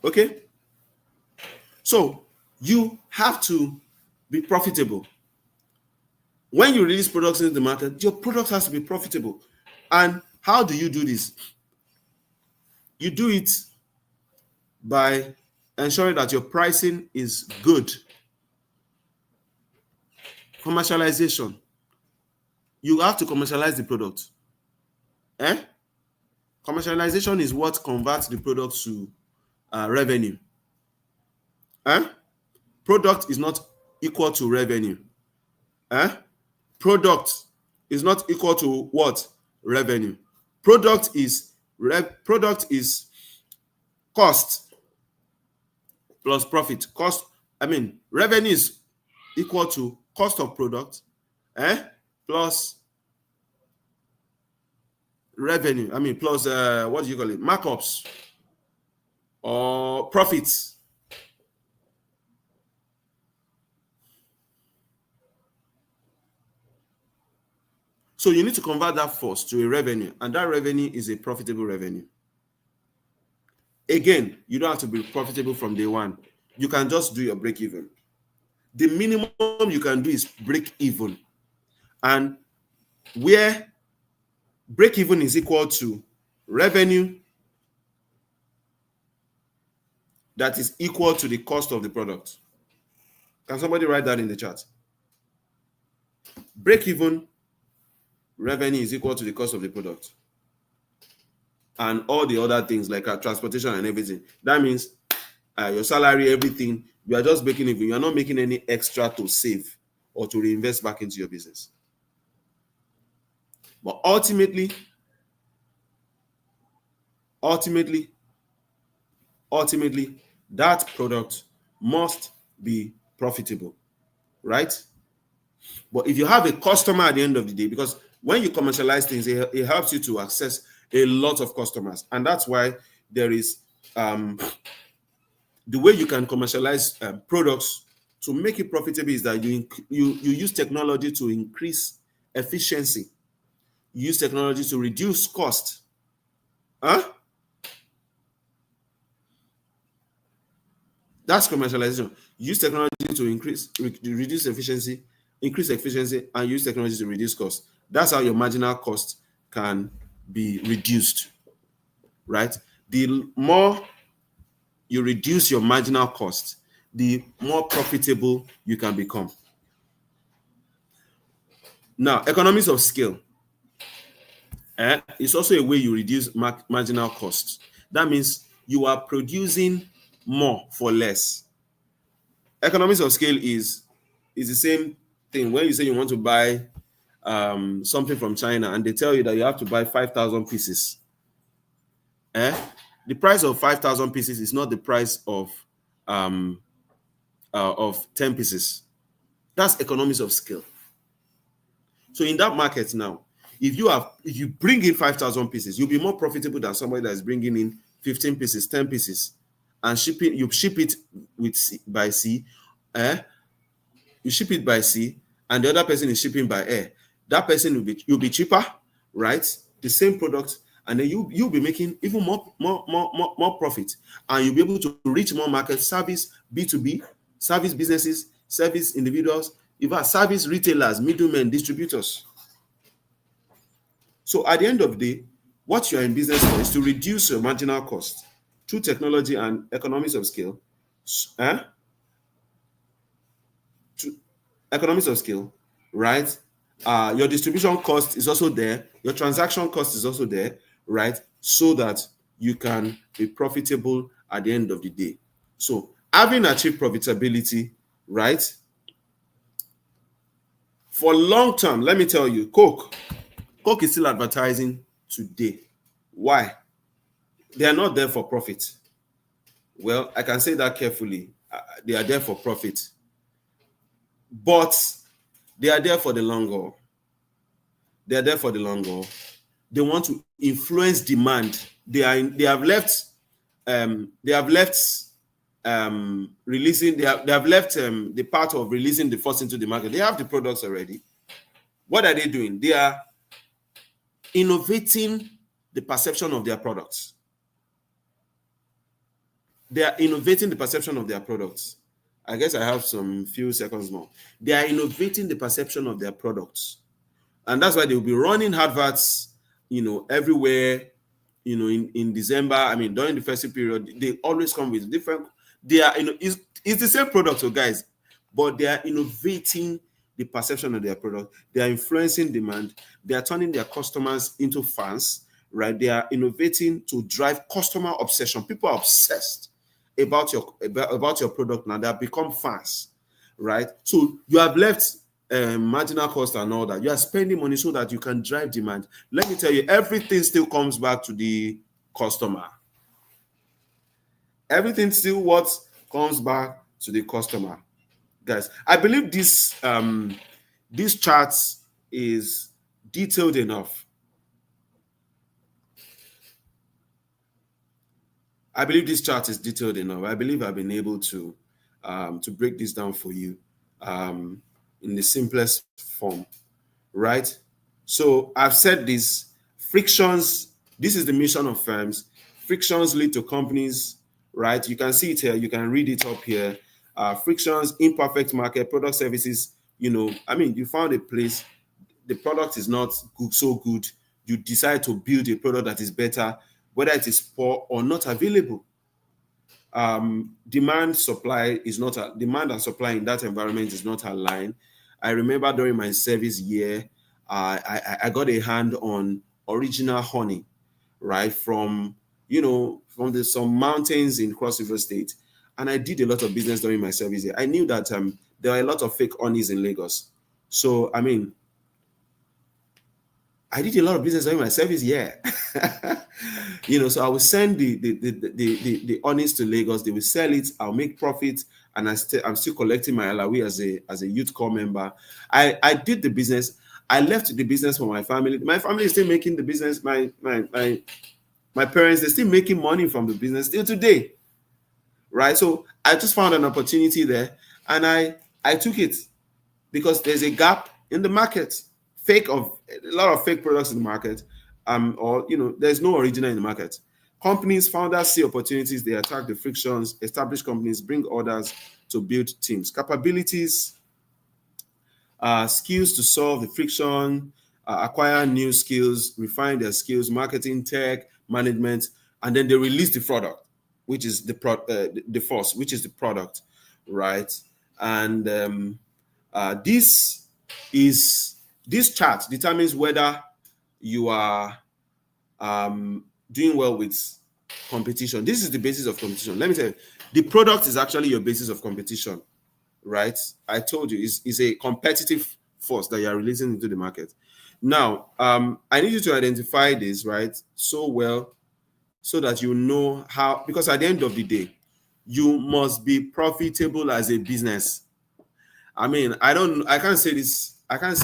Okay? So you have to be profitable. When you release products into the market, your product has to be profitable. And how do you do this? You do it by ensuring that your pricing is good. Commercialization. You have to commercialize the product. Commercialization is what converts the product to revenue. Product is not equal to revenue. Product is not equal to what? Revenue. Product is cost plus profit. Revenue is equal to cost of product plus revenue. Plus what do you call it? Markups or profits. So you need to convert that first to a revenue, and that revenue is a profitable revenue. Again, you don't have to be profitable from day one. You can just do your break even. The minimum you can do is break even. And where break even is equal to revenue that is equal to the cost of the product. Can somebody write that in the chat? Break even revenue is equal to the cost of the product. And all the other things like transportation and everything. That means your salary, everything, you are just breaking even. You are not making any extra to save or to reinvest back into your business. But ultimately, that product must be profitable, right? But if you have a customer at the end of the day, because when you commercialize things, it helps you to access a lot of customers. And that's why there is the way you can commercialize products to make it profitable is that you use technology to increase efficiency. You use technology to reduce cost. That's commercialization. Use technology to reduce efficiency, increase efficiency, and use technology to reduce cost. That's how your marginal cost can be reduced, right? The more you reduce your marginal cost, the more profitable you can become. Now, economies of scale is also a way you reduce marginal cost. That means you are producing more for less. Economies of scale is the same thing. When you say you want to buy something from China and they tell you that you have to buy 5,000 pieces, the price of 5,000 pieces is not the price of 10 pieces. That's economies of scale. So in that market now, if you bring in 5,000 pieces, you'll be more profitable than somebody that is bringing in 15 pieces, 10 pieces, and you ship it by sea. You ship it by sea, and the other person is shipping by air. That person you'll be cheaper, right? The same product, and then you'll be making even more profit, and you'll be able to reach more markets, service B2B, service businesses, service individuals, even service retailers, middlemen, distributors. So at the end of the day, what you are in business for is to reduce your marginal cost through technology and economies of scale. Economies of scale, right? Your distribution cost is also there. Your transaction cost is also there, right? So that you can be profitable at the end of the day. So having achieved profitability, right? For long term, let me tell you, Coke is still advertising today. Why? They are not there for profit. Well, I can say that carefully. They are there for profit. But they are there for the long haul. They are there for the long haul. They want to influence demand. They have left the part of releasing the first into the market. They have the products already. What are they doing? They are innovating the perception of their products. They are innovating the perception of their products. I guess I have some few seconds more. They are innovating the perception of their products. And that's why they will be running adverts, everywhere, in December. During the festive period, they always come with different, it's the same product, so guys, but they are innovating the perception of their product. They are influencing demand. They are turning their customers into fans, right? They are innovating to drive customer obsession. People are obsessed about your product now. They have become fans, right? So you have left marginal cost and all that. You are spending money so that you can drive demand. Let me tell you, everything still comes back to the customer. Everything still what comes back to the customer, guys. I believe this chart is detailed enough. I believe this chart is detailed enough. I believe I've been able to break this down for you in the simplest form, right? So I've said this: frictions. This is the mission of firms. Frictions lead to companies, right? You can see it here. You can read it up here. Frictions, imperfect market, product services. You found a place. The product is not good, so good. You decide to build a product that is better, whether it is poor or not available. Demand and supply in that environment is not aligned. I remember during my service year, I got a hand on original honey, right, from some mountains in Cross River State, and I did a lot of business during my service year. I knew that there are a lot of fake honeys in Lagos, so I did a lot of business during my service year. So I will send the honeys to Lagos. They will sell it. I'll make profit, and I'm still collecting my alawi as a youth corps member. I did the business. I left the business for my family. My family is still making the business. My parents, they're still making money from the business till today, right? So I just found an opportunity there, and I took it because there's a gap in the market. A lot of fake products in the market, or there's no original in the market. Companies, founders see opportunities, they attack the frictions. Established companies bring orders to build teams. Capabilities, skills to solve the friction, acquire new skills, refine their skills, marketing, tech, management, and then they release the product, which is the force, which is the product, right? And this chart determines whether you are doing well with competition. This is the basis of competition. Let me tell you, the product is actually your basis of competition, right? I told you, it's a competitive force that you are releasing into the market. Now, I need you to identify this, right, so well, so that you know how, because at the end of the day, you must be profitable as a business. I can't say this. I can't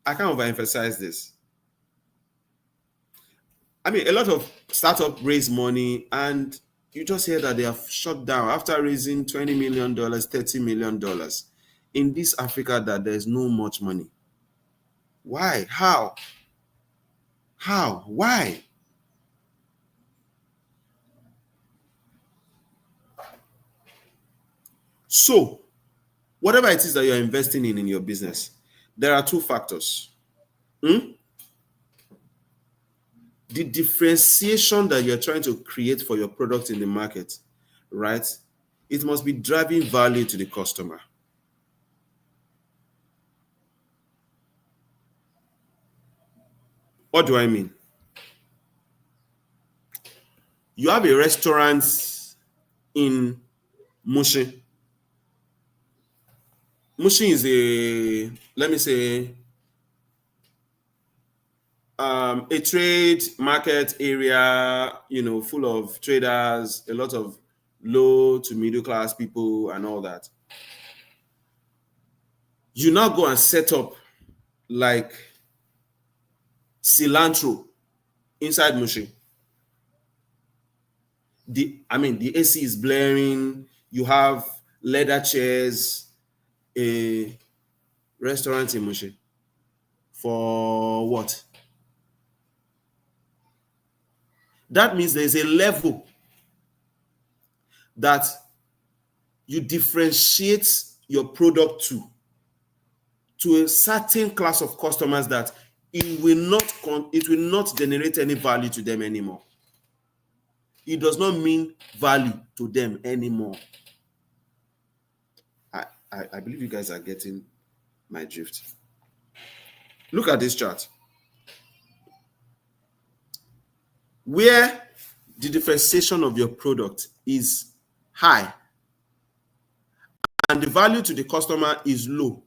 overemphasize this. A lot of startups raise money, and you just hear that they have shut down after raising $20 million, $30 million. In this Africa, that there's no much money. Why? How? Why? So, whatever it is that you're investing in your business, there are two factors. The differentiation that you're trying to create for your product in the market, right? It must be driving value to the customer. What do I mean? You have a restaurant in Mushin. Mushin is a trade market area, full of traders, a lot of low to middle class people and all that. You now go and set up like cilantro inside Mushin. The AC is blaring. You have leather chairs, a restaurant in Mushin. For what? That means there's a level that you differentiate your product to a certain class of customers that it will not generate any value to them anymore. It does not mean value to them anymore. I believe you guys are getting my drift. Look at this chart. Where the differentiation of your product is high and the value to the customer is low,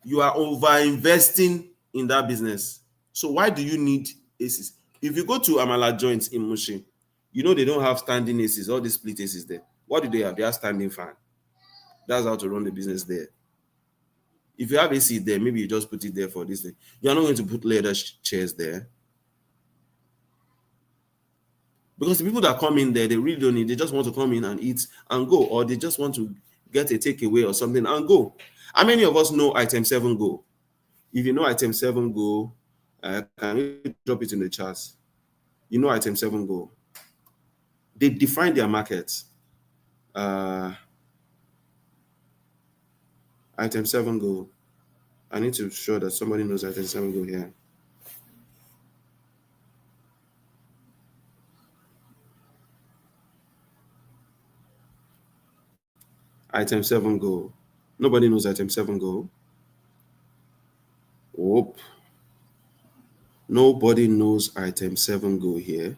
you are over investing in that business. So why do you need ACs? If you go to Amala joints in Mushin, you know they don't have standing ACs, all these split ACs there. What do they have? They have standing fan. That's how to run the business there. If you have AC there, maybe you just put it there for this thing. You're not going to put leather chairs there. Because the people that come in there, they really don't need, they just want to come in and eat and go, or they just want to get a takeaway or something and go. How many of us know item 7 go? If you know item 7 go, can you drop it in the charts? You know item 7 go. They define their market. Item 7 go. I need to show that somebody knows item 7 go here. Item 7 go. Nobody knows item 7 go. Ope. Nobody knows item 7 go here.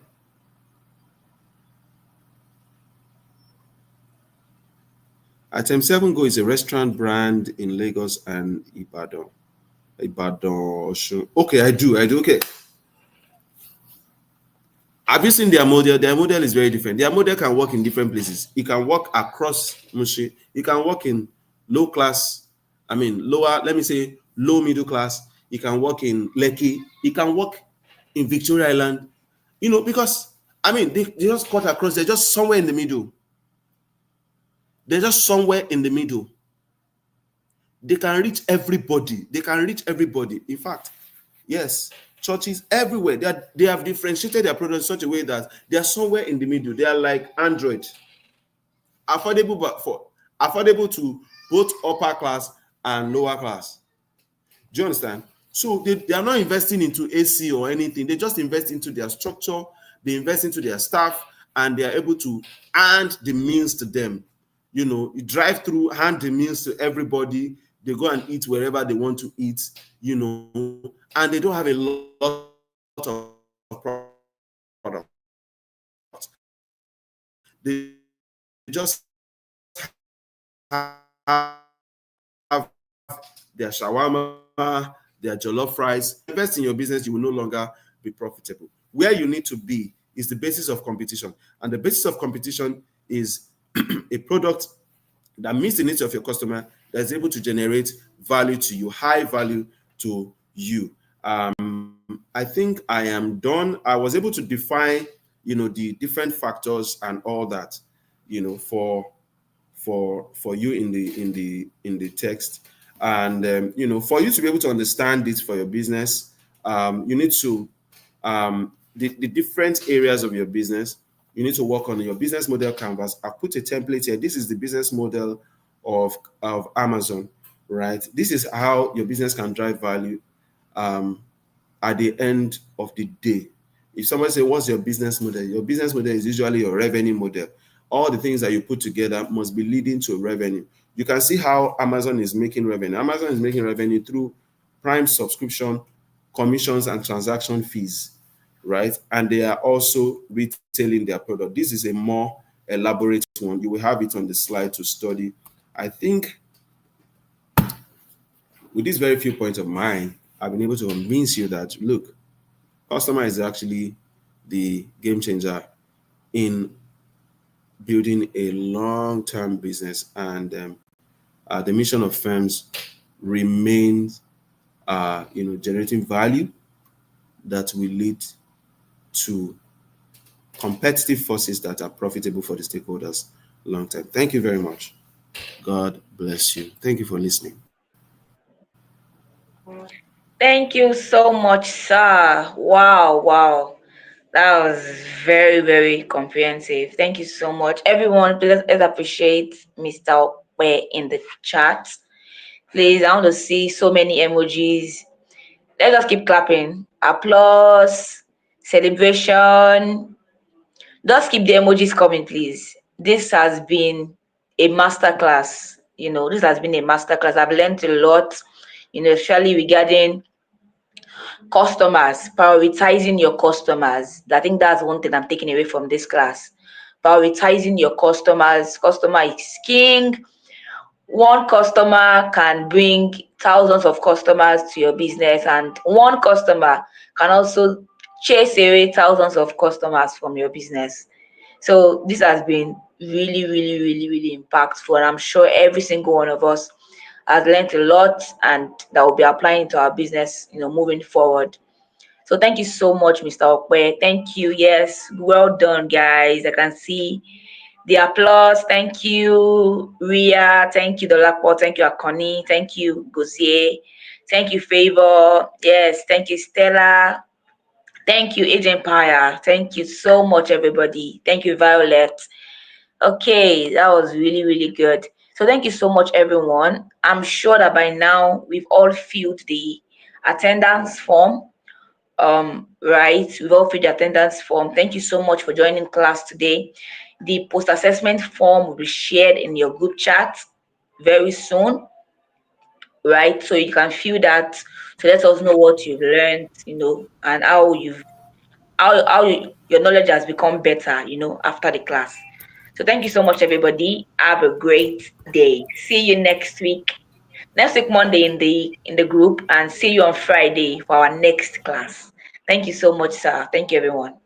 Item 7 go is a restaurant brand in Lagos and Ibadan. Okay, I do. Okay. Have you seen their model? Their model is very different. Their model can work in different places. It can work across Mushi. It can work in low class, lower, let me say low middle class. It can work in Lekki. It can work in Victoria Island. Because, they just cut across. They're just somewhere in the middle. They're just somewhere in the middle. They can reach everybody. In fact, yes, churches everywhere. They have differentiated their products in such a way that they are somewhere in the middle. They are like Android, affordable to both upper class and lower class. Do you understand? So they are not investing into AC or anything. They just invest into their structure. They invest into their staff, and they are able to hand the meals to them. You drive through, hand the meals to everybody. They go and eat wherever they want to eat, and they don't have a lot of product. They just have their shawarma, their jollof rice. Invest in your business, you will no longer be profitable. Where you need to be is the basis of competition. And the basis of competition is a product that meets the needs of your customer, that is able to generate value to you, high value to you. I think I am done. I was able to define, the different factors and all that, for you in the text. And for you to be able to understand this for your business, you need to the different areas of your business. You need to work on your business model canvas. I put a template here. This is the business model of Amazon, right? This is how your business can drive value at the end of the day. If somebody say, what's your business model? Your business model is usually your revenue model. All the things that you put together must be leading to revenue. You can see how Amazon is making revenue. Amazon is making revenue through Prime subscription, commissions, and transaction fees, right? And they are also retailing their product. This is a more elaborate one. You will have it on the slide to study. I think with these very few points of mine, I've been able to convince you that, look, customer is actually the game changer in building a long-term business, and the mission of firms remains, generating value that will lead to competitive forces that are profitable for the stakeholders long term. Thank you very much. God bless you. Thank you for listening. Thank you so much, sir. Wow. That was very, very comprehensive. Thank you so much. Everyone, please let's appreciate Mr. Ope in the chat. Please, I want to see so many emojis. Let us keep clapping. Applause, celebration. Just keep the emojis coming, please. This has been a masterclass. This has been a masterclass. I've learned a lot, especially regarding Customers, prioritizing your customers. I think that's one thing I'm taking away from this class. Prioritizing your customers. Customer is king. One customer can bring thousands of customers to your business, and one customer can also chase away thousands of customers from your business. So this has been really, really, really, really impactful, and I'm sure every single one of us has learned a lot, and that will be applying to our business, moving forward. So thank you so much, Mr. Okwe. Thank you. Yes, well done, guys. I can see the applause. Thank you, Ria. Thank you, Dolapo. Thank you, Akoni. Thank you, Gozier. Thank you, Favor. Yes, thank you, Stella. Thank you, Agent Empire. Thank you so much, everybody. Thank you, Violet. Okay, that was really, really good. So thank you so much, everyone. I'm sure that by now we've all filled the attendance form. Right, we've all filled the attendance form. Thank you so much for joining class today. The post-assessment form will be shared in your group chat very soon, right? So you can fill that to let us know what you've learned, and your knowledge has become better, after the class. So thank you so much, everybody. Have a great day. See you next week Monday in the group, and see you on Friday for our next class. Thank you so much, sir. Thank you, everyone.